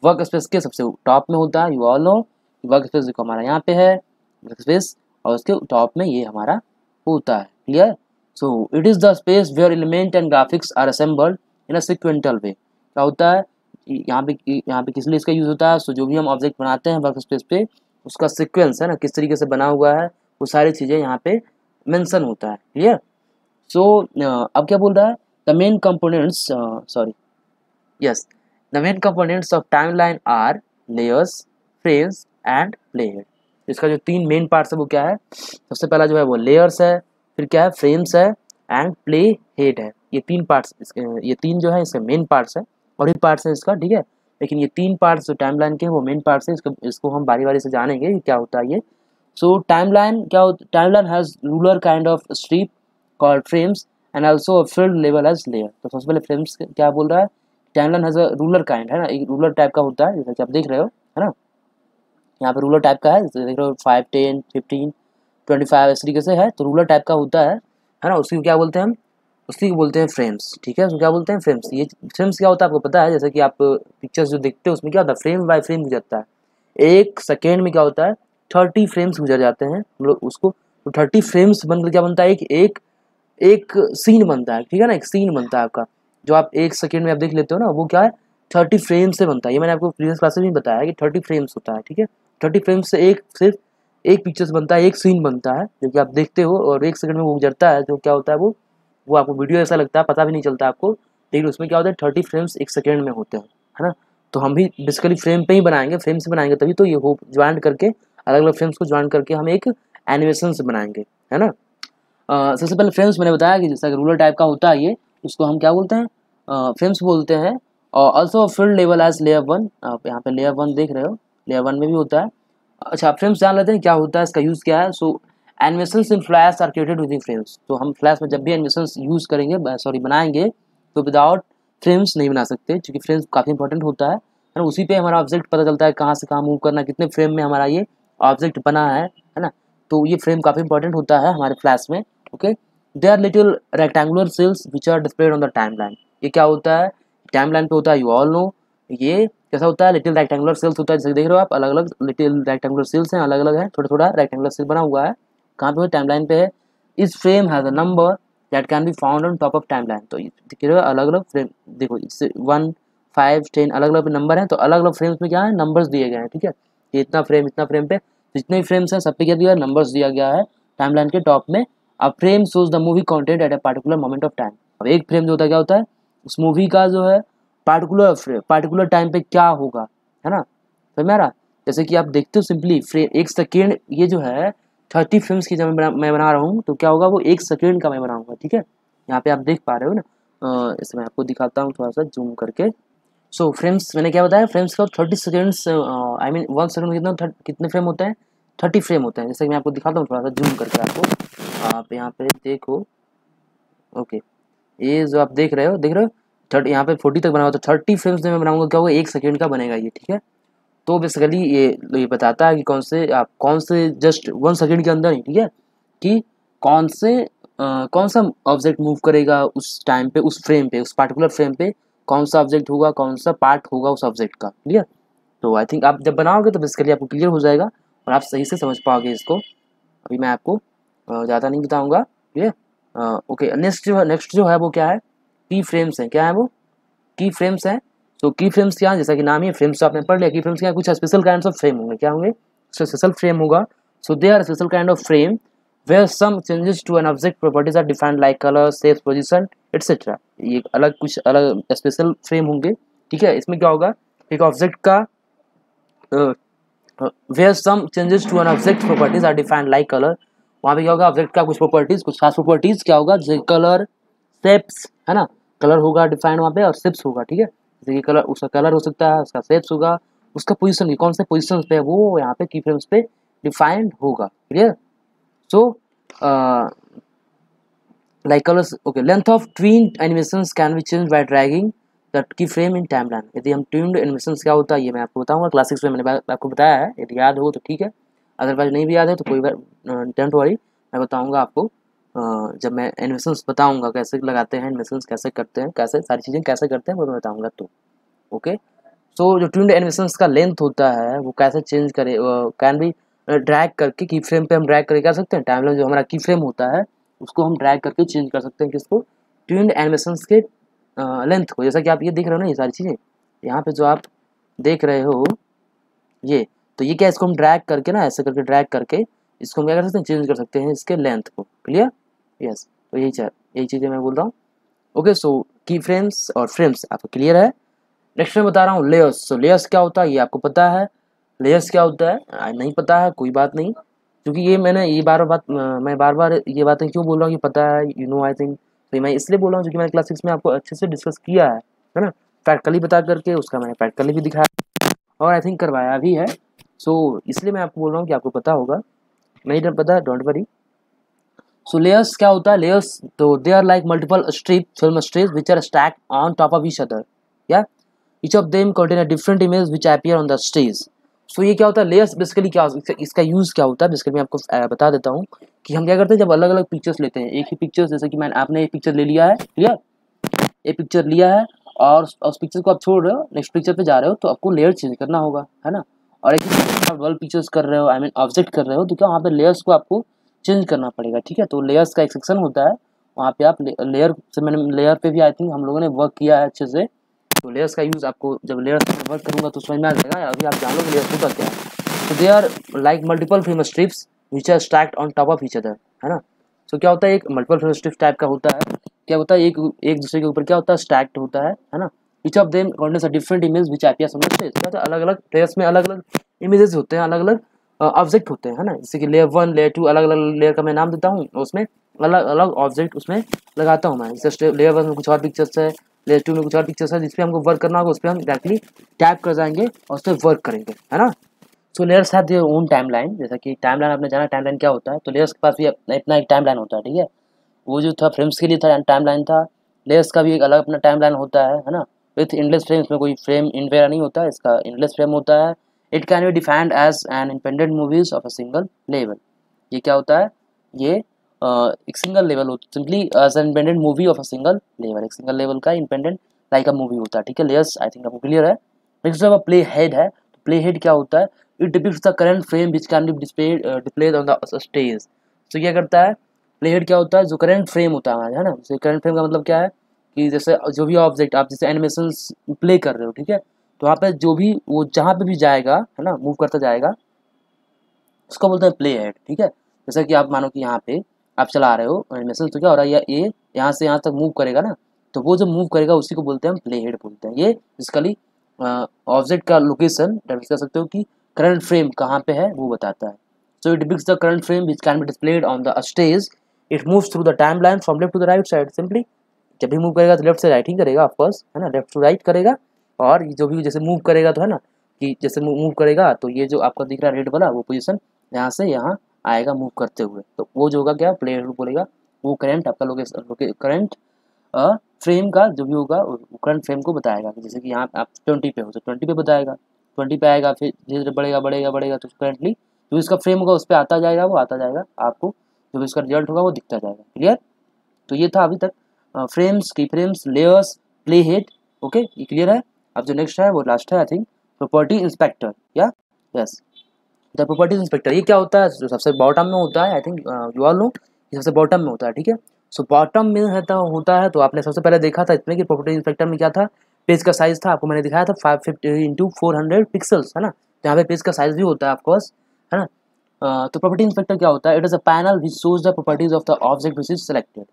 Work space के सबसे top में होता है, you all no. Work space देखो हमारा यहाँ पे है वर्क स्पेस, और उसके टॉप में ये हमारा होता है। Clear. So it is the space where element and graphics are assembled in a sequential way. क्या होता है, यहाँ पे किस लिए इसका यूज़ होता है, सो जो भी हम ऑब्जेक्ट बनाते हैं वर्क स्पेस पे उसका सिक्वेंस है ना, किस तरीके से बना हुआ है, वो सारी चीज़ें यहाँ पे मेंशन होता है। क्लियर। सो अब क्या बोल रहा है, the main components, sorry yes, the main components of timeline are layers, frames and playhead. इसका जो तीन मेन पार्ट्स है वो क्या है, सबसे पहला जो है वो लेयर्स है, फिर क्या है फ्रेम्स है एंड प्ले हेड है। ये 3 पार्ट्स, ये 3 जो है इसके मेन पार्ट्स है और ये पार्ट्स है इसका, ठीक है। लेकिन ये 3 पार्ट्स जो टाइमलाइन के वो मेन पार्ट्स है, इसको हम बारी बारी से जानेंगे कि क्या होता है ये। सो टाइमलाइन क्या होता, timeline has ruler kind of strip called frames and also field level edge layer. तो सबसे पहले फ्रेम्स क्या बोल रहा है, timeline has a ruler kind, है ना, एक रूलर टाइप का होता है जैसा कि आप देख रहे हो, है ना, यहाँ पे रूलर टाइप का है, जैसे देख रहे हो 5, 10, 15, 25 इस तरीके से है, तो रूलर टाइप का होता है ना। उसी को क्या बोलते हैं हम, उसी को बोलते हैं फ्रेम्स, ठीक है। उसको क्या बोलते हैं, फ्रेम्स। ये फ्रेम्स क्या होता है आपको पता है, जैसे कि आप पिक्चर्स जो देखते हो उसमें क्या होता है, फ्रेम बाय फ्रेम गुजरता है। एक सेकेंड में क्या होता है 30 फ्रेम्स गुजर जाते हैं हम लोग उसको, तो 30 फ्रेम्स बनकर क्या बनता है, एक एक एक सीन बनता है, ठीक है ना, एक सीन बनता है आपका, जो आप एक सेकेंड में आप देख लेते हो ना, वो क्या है 30 फ्रेम से बनता है। ये मैंने आपको प्रीवियस क्लास में भी बताया है कि 30 फ्रेम्स होता है, ठीक है। 30 फ्रेम्स से एक सिर्फ एक पिक्चर्स बनता है, एक सीन बनता है जो कि आप देखते हो और एक सेकंड में वो गुजरता है, जो क्या होता है वो आपको वीडियो ऐसा लगता है, पता भी नहीं चलता आपको, लेकिन उसमें क्या होता है 30 फ्रेम्स एक सेकेंड में होते हैं, है ना। तो हम भी बेसिकली फ्रेम पे ही बनाएंगे, फ्रेम से बनाएंगे तभी तो ये हो ज्वाइन करके अलग अलग फ्रेम्स को ज्वाइन करके हम एक एनिमेशन से बनाएंगे, है ना। सबसे पहले फ्रेम्स मैंने बताया कि जैसा कि रूलर टाइप का होता है ये, उसको हम क्या बोलते हैं, फ्रेम्स बोलते हैं। और also field level edge layer 1, आप यहाँ पे लेयर 1 देख रहे हो, लेयर 1 में भी होता है। अच्छा, फ्रेम्स जान लेते हैं क्या होता है, इसका यूज़ क्या है। So animations in Flash are created using frames. तो हम फ्लैश में जब भी एनिमेशंस यूज़ करेंगे, सॉरी बनाएंगे, तो विदाउट फ्रेम्स नहीं बना सकते, क्योंकि फ्रेम्स काफ़ी इंपॉर्टेंट होता है ना। उसी पे हमारा ऑब्जेक्ट पता चलता है कहाँ से कहाँ मूव करना है, कितने फ्रेम में हमारा ये ऑब्जेक्ट बना है ना। तो ये फ्रेम काफ़ी इंपॉर्टेंट होता है हमारे फ्लैश में, okay. They are little rectangular cells which are displayed on the timeline. ये क्या होता है, टाइमलाइन पे होता है, यू ऑल नो। ये कैसा होता है, लिटिल रेक्टेंगुलर सेल्स होता है, जैसे देख रहे हो आप, अलग अलग लिटिल रेक्टेंगुलर सेल्स हैं, अलग अलग है, थोड़ा थोड़ा रेक्टेंगुलर सेल बना हुआ है। कहाँ पे है, टाइमलाइन पे है। इस frame has a number that can be found on top of timeline. तो देख रहे हो अलग अलग फ्रेम, देखो इससे 1, 5, 10 अलग अलग नंबर हैं, तो अलग अलग फ्रेम्स में क्या है, नंबर्स दिए गए हैं, ठीक है। ये इतना फ्रेम पे जितने भी फ्रेम्स हैं सब पे क्या दिया है, नंबर्स दिया गया है टाइमलाइन के टॉप में। A frame shows the movie content at a particular moment of time. अब एक फ्रेम जो होता है क्या होता है, उस मूवी का जो है पार्टिकुलर टाइम पे क्या होगा, है ना, समझ में आ रहा। जैसे कि आप देखते हो सिंपली फ्रेम एक सेकेंड, ये जो है 30 फिल्म्स की जब मैं बना रहा हूँ तो क्या होगा, वो एक सेकेंड का मैं बनाऊंगा, ठीक है। यहाँ पे आप देख पा रहे हो ना, इसमें आपको दिखाता हूँ थोड़ा सा जूम करके। सो फ्रेम्स मैंने क्या बताया, फ्रेम्स का 30 सेकेंड्स, आई मीन 1 सेकेंड में कितने फ्रेम होते हैं, 30 फ्रेम होते हैं। जैसे कि मैं आपको दिखाता हूँ थोड़ा सा जूम करके आपको, आप यहाँ पे देखो, ओके। ये जो आप देख रहे हो 30, यहाँ पे 40 तक बना हुआ, तो 30 फ्रेम्स में मैं बनाऊंगा क्या होगा, एक सेकेंड का बनेगा ये, ठीक है। तो बेसिकली ये बताता है कि कौन से जस्ट 1 सेकेंड के अंदर ही, ठीक है, कि कौन सा ऑब्जेक्ट मूव करेगा उस टाइम पे, उस फ्रेम पे, उस पार्टिकुलर फ्रेम पे, कौन सा ऑब्जेक्ट होगा, कौन सा पार्ट होगा उस ऑब्जेक्ट का, ठीक है। तो आई थिंक आप जब बनाओगे तो बेसिकली आपको क्लियर हो जाएगा और आप सही से समझ पाओगे इसको। अभी मैं आपको ज़्यादा नहीं बताऊँगा, ठीक है। ओके, नेक्स्ट जो है वो क्या है, की फ्रेम्स हैं, क्या है वो, की फ्रेम्स हैं। तो की फ्रेम्स क्या है, जैसा कि नाम ही है, फ्रेम्स तो आपने पढ़ लिया। की फ्रेम्स क्या है, कुछ स्पेशल काइंड ऑफ फ्रेम होंगे, क्या होंगे, स्पेशल फ्रेम होगा। So they are special kind of frame where some changes to an object properties are defined like colour, shape, position etcetera. ये कुछ अलग स्पेशल फ्रेम होंगे, ठीक है। इसमें क्या होगा, एक ऑब्जेक्ट का where some changes to an object properties are defined like colour. वहाँ पे क्या होगा, ऑब्जेक्ट का कुछ प्रॉपर्टीज, कुछ खास प्रॉपर्टीज क्या होगा, जैसे कलर, शेप्स, है ना, कलर होगा डिफाइंड वहाँ पे और शेप्स होगा, ठीक है। जैसे कि कलर, उसका कलर हो सकता है, उसका शेप्स होगा, उसका पोजीशन, कौन से पोजीशन पे है वो यहाँ पे की फ्रेम्स पे डिफाइंड होगा, clear. So like colours, okay. Length of tweened animations can be change by dragging the key frame in timeline. यदि हम ट्विन्ड एनिमेशंस क्या होता है ये मैं आपको बताऊंगा, क्लास 6 में मैंने आपको बताया है, यदि याद हो तो ठीक है, अदरवाइज नहीं भी याद है तो कोई डोंट वरी, मैं बताऊंगा आपको। जब मैं एनिमेशंस बताऊंगा कैसे लगाते हैं, एनिमेशंस कैसे करते हैं, कैसे सारी चीज़ें कैसे करते हैं वो मैं बताऊंगा, तो ओके। सो जो ट्विन्ड एनिमेशंस का लेंथ होता है वो कैसे चेंज करे, कैन बी ड्रैग करके, की फ्रेम पे हम ड्रैग करके कर सकते हैं। टाइमलाइन जो हमारा की फ्रेम होता है उसको हम ड्रैग करके चेंज कर सकते हैं, किसको, ट्विन्ड एनिमेशंस के लेंथ को। जैसा कि आप ये देख रहे हो ना, ये सारी चीज़ें यहाँ पे जो आप देख रहे हो ये, तो ये क्या, इसको हम ड्रैग करके ना, ऐसे करके ड्रैग करके इसको हम क्या कर सकते हैं, चेंज कर सकते हैं इसके लेंथ को, क्लियर, यस। तो यही चीज़ें मैं बोल रहा हूँ, ओके। सो की फ्रेम्स और फ्रेम्स आपको क्लियर है। नेक्स्ट मैं बता रहा हूँ लेयर्स। सो लेयर्स क्या होता है ये आपको पता है, लेयर्स क्या होता है नहीं पता है, कोई बात नहीं, क्योंकि ये मैंने ये मैं बार बार ये बातें क्यों बोल रहा हूँ, ये पता है, यू नो, आई थिंक तो मैं इसलिए बोल रहा हूँ क्योंकि मैंने क्लास 6 में आपको अच्छे से डिस्कस किया है ना, प्रैक्टिकली बता करके उसका मैंने प्रैक्टिकली भी दिखाया और आई थिंक करवाया भी है। सो इसलिए मैं आपको बोल रहा हूँ कि आपको पता होगा, नहीं पता डोंट वरी। सो लेयर्स क्या होता है, लेयर्स तो they are like multiple strip film strips which are stacked on top of each other, या each of them contain a different image which appear on the stage. So ये क्या होता है, layers basically क्या, इसका use क्या होता है बेसिकली मैं आपको बता देता हूँ कि हम क्या करते हैं जब अलग अलग पिक्चर्स लेते हैं, एक ही पिक्चर्स, जैसे कि आपने एक पिक्चर ले लिया है, क्लियर, एक पिक्चर लिया है और उस पिक्चर को आप छोड़ रहे हो, नेक्स्ट पिक्चर पे जा रहे हो, तो आपको लेयर चेंज करना होगा, है ना। और एक ही आप वर्ल्ड पिक्चर्स कर रहे हो, आई मीन ऑब्जेक्ट कर रहे हो, तो क्या वहाँ पे लेयर्स को आपको चेंज करना पड़ेगा, ठीक है। तो लेयर्स का एक सेक्शन होता है, वहाँ पे आप लेयर से, मैंने लेयर पे भी आई थिंक हम लोगों ने वर्क किया है अच्छे से। तो लेयर्स का यूज़ आपको जब लेयर्स पर वर्क करूँगा तो समझ में आ जाएगा, अभी आप जान लो कि लेयर्स होता क्या है। तो they are like multiple film strips which are stacked on top of each other, है ना। सो क्या होता है, एक मल्टीपल फिल्म स्ट्रिप्स टाइप का होता है, क्या होता है एक एक दूसरे के ऊपर क्या होता है स्टैक्ड होता है ना। Each of them contains a different image which appears on the stage. क्या होता है, अलग अलग लेयर्स में अलग अलग इमेजेस होते हैं, अलग अलग ऑब्जेक्ट होते हैं, है ना। जैसे कि लेयर 1 लेयर 2 अलग अलग लेयर का मैं नाम देता हूँ, उसमें अलग अलग ऑब्जेक्ट उसमें लगाता हूँ मैं। जैसे लेयर 1 में कुछ और पिक्चर्स है, लेयर 2 में कुछ और पिक्चर्स है, जिस पे हमको वर्क करना होगा उस पर हम डायरेक्टली टैप कर जाएंगे और उस पर वर्क करेंगे, है ना। So layers have their own timeline, जैसा कि टाइमलाइन आपने जाना टाइमलाइन क्या होता है, तो लेयर्स के पास भी अपना एक टाइमलाइन होता है, ठीक है। वो जो था फ्रेम्स के लिए था टाइमलाइन था, लेयर्स का भी एक अलग अपना टाइमलाइन होता है ना। विथ इंडलेस फ्रेम, इसमें कोई फ्रेम इन वगैरह नहीं होता है, इसका इंडलेस फ्रेम होता है। It can be defined as an independent movies of a single level. ये क्या होता है, ये एक सिंगल लेवल हो, simply as an independent movie of a single level, एक सिंगल लेवल का इंडिपेंडेंट लाइक अ मूवी होता है, ठीक है। लेयर्स आई थिंक आपको क्लियर है। नेक्स्ट प्ले हेड है, प्ले हेड क्या होता है, it depicts the current frame which can be displayed on the stage. तो क्या करता है, प्ले हेड क्या होता है, जो करंट फ्रेम होता है ना। जैसे करंट फ्रेम का मतलब क्या है कि जैसे जो भी ऑब्जेक्ट आप जैसे एनिमेशंस प्ले कर रहे हो, ठीक है, तो वहाँ पे जो भी वो जहाँ पे भी जाएगा, है ना, मूव करता जाएगा, उसको बोलते हैं प्ले हेड, ठीक है। जैसे कि आप मानो कि यहाँ पे आप चला रहे हो एनिमेशन, तो क्या हो रहा है, ये यहाँ से यहाँ तक मूव करेगा ना, तो वो जो मूव करेगा उसी को बोलते हैं हम प्ले हेड बोलते हैं। ये बेसिकली ऑब्जेक्ट का लोकेशन डेफिनेट कर सकते हो कि करंट फ्रेम कहाँ पे है वो बताता है। So it depicts the current frame which can be displayed on the stage. It moves through the timeline from left to the right side. Simply जब भी मूव करेगा तो लेफ्ट से राइट ही करेगा, ऑफकोर्स, है ना, लेफ्ट टू राइट करेगा। और जो भी जैसे मूव करेगा तो है ना, कि जैसे मूव करेगा तो ये जो आपका दिख रहा है रेड वाला, वो पोजीशन यहाँ से यहाँ आएगा मूव करते हुए, तो वो जो होगा क्या प्ले हेड बोलेगा। वो करंट आपका लोकेशन करंट फ्रेम का जो भी होगा वो करंट फ्रेम को बताएगा। जैसे कि यहाँ आप 20 पे हो तो 20 पे बताएगा, 20 पे आएगा, फिर धीरे धीरे बढ़ेगा बढ़ेगा बढ़ेगा, तो करंटली जो इसका फ्रेम होगा उस पर आता जाएगा, वो आता जाएगा, आपको जो भी इसका रिजल्ट होगा वो दिखता जाएगा। क्लियर। तो ये था अभी तक फ्रेम्स, की frames, layers, play head. Okay, ये क्लियर है। अब जो नेक्स्ट है वो लास्ट है आई थिंक, प्रॉपर्टी इंस्पेक्टर, या यस द प्रॉपर्टीज इंस्पेक्टर। ये क्या होता है, जो सबसे बॉटम में होता है, आई थिंक यू ऑल नो, ये सबसे बॉटम में होता है, ठीक है। सो बॉटम में होता है, तो आपने सबसे पहले देखा था इसमें कि प्रॉपर्टी इंस्पेक्टर में क्या था, पेज का साइज था, आपको मैंने दिखाया था 550 × 400 पिक्सल्स, है ना। तो यहाँ पे पेज का साइज भी होता है ऑफकोर्स, है ना। तो प्रॉपर्टी इंस्पेक्टर क्या होता है, it is a panel which shows the properties of the object which is selected.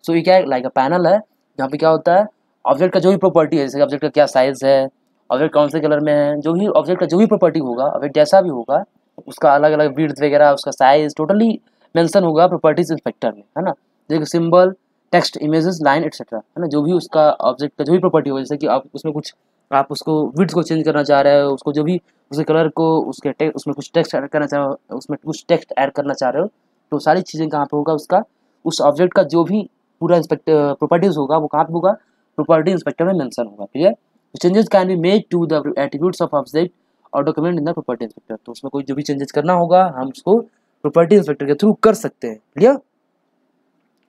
So ये क्या है, लाइक अ पैनल है जहाँ पे क्या होता है, ऑब्जेक्ट का जो भी प्रॉपर्टी है, जैसे ऑब्जेक्ट का क्या साइज है, ऑब्जेक्ट कौन से कलर में है, जो भी ऑब्जेक्ट का जो भी प्रॉपर्टी होगा, ऑब्जेक्ट जैसा भी होगा, उसका अलग अलग विड्थ वगैरह, उसका साइज टोटली मेंशन होगा प्रॉपर्टीज इंस्पेक्टर में, है ना। जैसे symbol, text, images, line etcetera, है ना, जो भी उसका ऑब्जेक्ट का जो भी प्रॉपर्टी हो, जैसे कि आप उसमें कुछ आप उसको विड्थ को चेंज करना चाह रहे हो, उसको जो भी उसके कलर को, उसके उसमें कुछ टेक्स्ट ऐड करना चाह रहे हो, उसमें कुछ टेक्स्ट ऐड करना चाह रहे हो, तो सारी चीज़ें कहाँ पे होगा, उसका उस ऑब्जेक्ट का जो भी पूरा इंस्पेक्टर प्रॉपर्टीज होगा वो कहाँ पे होगा, प्रॉपर्टी इंस्पेक्टर में मेंशन होगा। Clear. Changes can be made to the attributes of object और document in the property inspector. तो उसमें कोई जो भी चेंजेस करना होगा हम उसको प्रॉपर्टी इंस्पेक्टर के थ्रू कर सकते हैं। क्लियर।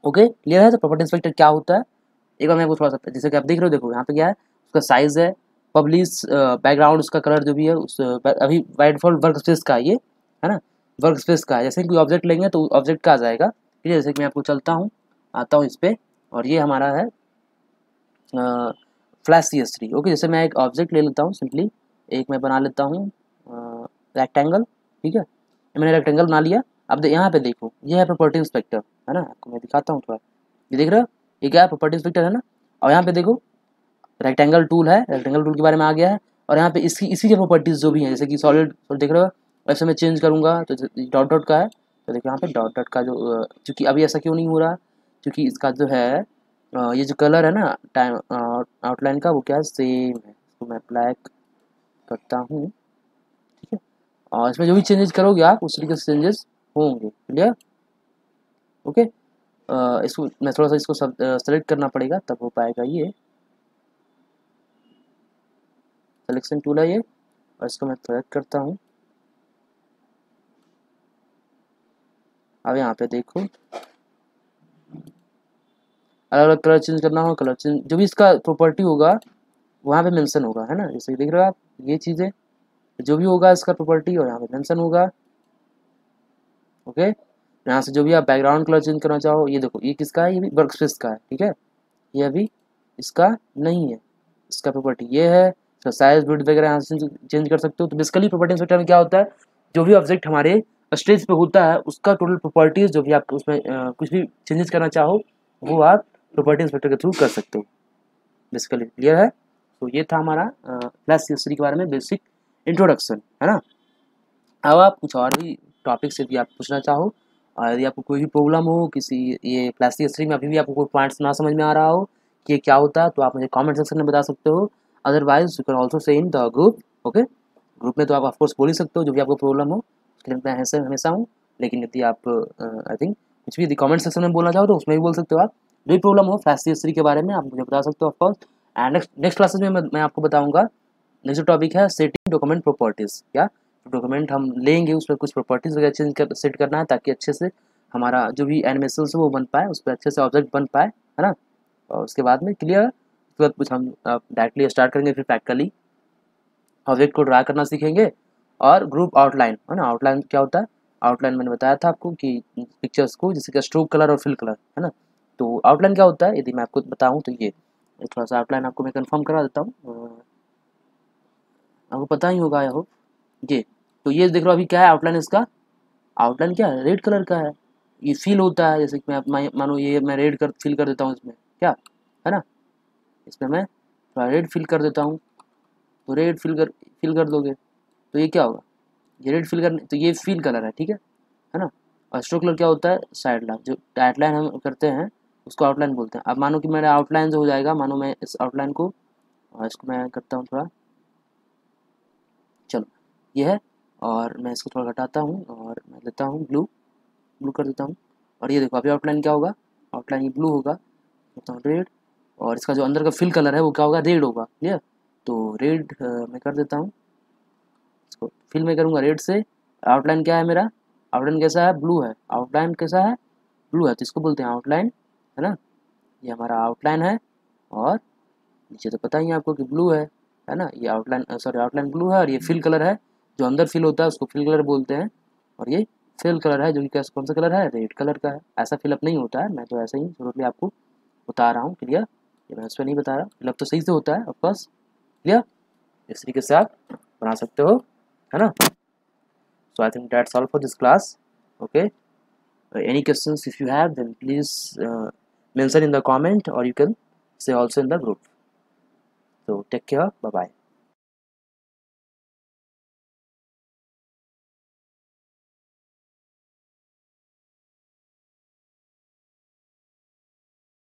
ओके, क्लियर है। तो प्रॉपर्टी इंस्पेक्टर क्या होता है, एक बार मैं वो थोड़ा सा, जैसे कि आप देख रहे हो, देखो यहाँ पे क्या है, उसका साइज है, पब्लिश, बैकग्राउंड, उसका कलर जो भी है, उस अभी बाय डिफॉल्ट वर्क स्पेस का ये, है ना, वर्क स्पेस का है। जैसे कोई ऑब्जेक्ट लेंगे तो ऑब्जेक्ट का आ जाएगा। ठीक है, जैसे कि मैं आपको चलता हूँ, आता हूँ इस पर, और ये हमारा है फ्लैश CS3। ओके, जैसे मैं एक ऑब्जेक्ट ले लेता हूँ, सिंपली एक मैं बना लेता हूँ रेक्टेंगल। ठीक है, मैंने रेक्टेंगल बना लिया। अब यहाँ पे देखो, ये है प्रॉपर्टी इंस्पेक्टर, है ना, आपको मैं दिखाता हूँ थोड़ा, ये देख रहे हो, ये क्या है, प्रॉपर्टी इंस्पेक्टर, है ना। और यहाँ पे देखो रेक्टेंगल टूल है, रेक्टेंगल टूल के बारे में आ गया है। और यहाँ पे इसी के प्रॉपर्टीज़ जो भी हैं, जैसे कि सॉलिड देख रहे हो, ऐसे मैं चेंज करूँगा तो डॉट का है, तो देखो यहाँ पे डॉट का जो, क्योंकि अभी ऐसा क्यों नहीं हो रहा, क्योंकि इसका जो है ये जो कलर है ना टाइम आउटलाइन का, वो क्या है, सेम है। तो मैं ब्लैक करता हूँ, ठीक है। और इसमें जो भी चेंजेस करोगे आप उस तरीके से चेंजेस होंगे, क्लियर, ओके। इसको मैं थोड़ा सा इसको सब सेलेक्ट करना पड़ेगा तब हो पाएगा ये। सिलेक्शन टूल है ये, और इसको मैं सेलेक्ट करता हूँ। अब यहाँ पे देखो अलग अलग कलर चेंज करना हो, कलर चेंज जो भी इसका प्रॉपर्टी होगा वहाँ पे मेंशन होगा, है ना। जैसे देख रहे हो आप ये चीज़ें, जो भी होगा इसका प्रॉपर्टी और यहाँ पे मेंशन होगा, ओके। यहाँ से जो भी आप बैकग्राउंड कलर चेंज करना चाहो, ये देखो ये किसका है, ये भी वर्क स्पेस का है, ठीक है। ये अभी इसका नहीं है, इसका प्रॉपर्टी ये है। तो साइज विड्थ वगैरह यहाँ से चेंज कर सकते हो। तो बेसिकली प्रॉपर्टी इंस्पेक्टर में क्या होता है, जो भी ऑब्जेक्ट हमारे स्टेज पे होता है उसका टोटल प्रॉपर्टीज जो भी आप उसमें कुछ भी चेंजेस करना चाहो वो आप प्रॉपर्टी इंस्पेक्टर के थ्रू कर सकते हो। बेसिकली क्लियर है। तो ये था हमारा फ्लैश CS3 के बारे में बेसिक इंट्रोडक्शन, है ना। अब आप कुछ और भी टॉपिक से भी आप पूछना चाहो, और यदि आपको कोई भी प्रॉब्लम हो किसी ये फ्लैश CS3 में, अभी भी आपको कोई पॉइंट्स ना समझ में आ रहा हो कि ये क्या होता है, तो आप मुझे कमेंट सेक्शन में बता सकते हो। Otherwise you can also say in the group, okay. Group में तो आप ऑफकोर्स बोल ही सकते हो जो भी आपको प्रॉब्लम हो, उसके लिए मैं हमेशा हूँ। लेकिन यदि आप आई थिंक कुछ भी यदि कमेंट सेक्शन में बोलना चाहो तो उसमें भी बोल सकते हो आप। जो भी प्रॉब्लम हो फ्लैश CS3 के बारे में आप मुझे बता सकते हो ऑफकोर्स। एंड नेक्स्ट क्लासेस में मैं आपको बताऊँगा। नेक्स्ट जो टॉपिक है सेटिंग डॉक्यूमेंट प्रॉपर्टीज़, क्या डॉक्यूमेंट हम लेंगे उसमें कुछ प्रॉपर्टीज़ वगैरह चेंज कर सेट करना है ताकि अच्छे से हमारा जो भी एनिमेशन है वो बन पाए, उस पर अच्छे से ऑब्जेक्ट बन पाए, है ना। और उसके बाद में क्लियर, उसके बाद कुछ हम डायरेक्टली स्टार्ट करेंगे फिर प्रैक्टिकली ऑब्जेक्ट को ड्रा करना सीखेंगे। और ग्रुप आउटलाइन, है ना। आउटलाइन क्या होता है, आउटलाइन मैंने बताया था आपको कि पिक्चर्स को जैसे कि स्ट्रोक कलर और फिल कलर, है ना। तो आउटलाइन क्या होता है यदि मैं आपको बताऊँ तो ये थोड़ा सा आउटलाइन आपको मैं कंफर्म करा देता हूँ, आपको पता ही होगा आई होप। ये तो ये देख लो अभी क्या है आउटलाइन, इसका आउटलाइन क्या है, रेड कलर का है। ये फील होता है जैसे कि मैं मानो ये मैं रेड कर फिल कर देता हूँ इसमें, क्या है ना, इसमें मैं थोड़ा रेड फिल कर देता हूँ। तो रेड फिल कर दोगे तो ये क्या होगा, ये रेड फिल करने तो ये फील कलर है, ठीक है ना। और स्ट्रोक कलर क्या होता है, साइड लाइन, जो आउटलाइन हम करते हैं उसको आउटलाइन बोलते हैं। अब मानो कि मेरा आउटलाइन जो हो जाएगा, मानो मैं इस आउटलाइन को इसको मैं करता हूँ थोड़ा, चलो ये है। और मैं इसको थोड़ा घटाता हूँ और मैं लेता हूँ ब्लू, ब्लू कर देता हूँ। और ये देखो अभी आउटलाइन क्या होगा, आउटलाइन ये ब्लू होगा, करता हूँ रेड। और इसका जो अंदर का फिल कलर है वो क्या होगा, रेड होगा, क्लियर। तो रेड मैं कर देता हूँ, इसको फिल मैं करूँगा रेड से। आउटलाइन क्या है मेरा, आउटलाइन कैसा है, ब्लू है। आउटलाइन कैसा है, ब्लू है, तो इसको बोलते हैं आउटलाइन, है ना। ये हमारा आउटलाइन है। और नीचे तो पता ही है आपको कि ब्लू है ना। ये आउटलाइन सॉरी आउटलाइन ब्लू है, और ये फिल कलर है, जो अंदर फिल होता है उसको फिल कलर बोलते हैं। और ये फिल कलर है जो कि कैसा कौन सा कलर है, रेड कलर का है। ऐसा फिलअप नहीं होता है, मैं तो ऐसा ही जरूर आपको बता रहा हूँ, क्लियर। ये मैं उस पर नहीं बता रहा, फिलअप तो सही से होता है ऑफकोर्स, क्लियर। इस तरीके से आप बना सकते हो, है ना। So I think that's all for this class, okay. Any questions if you have, then please mention in the comment, or you can say also in the group. So take care, bye bye.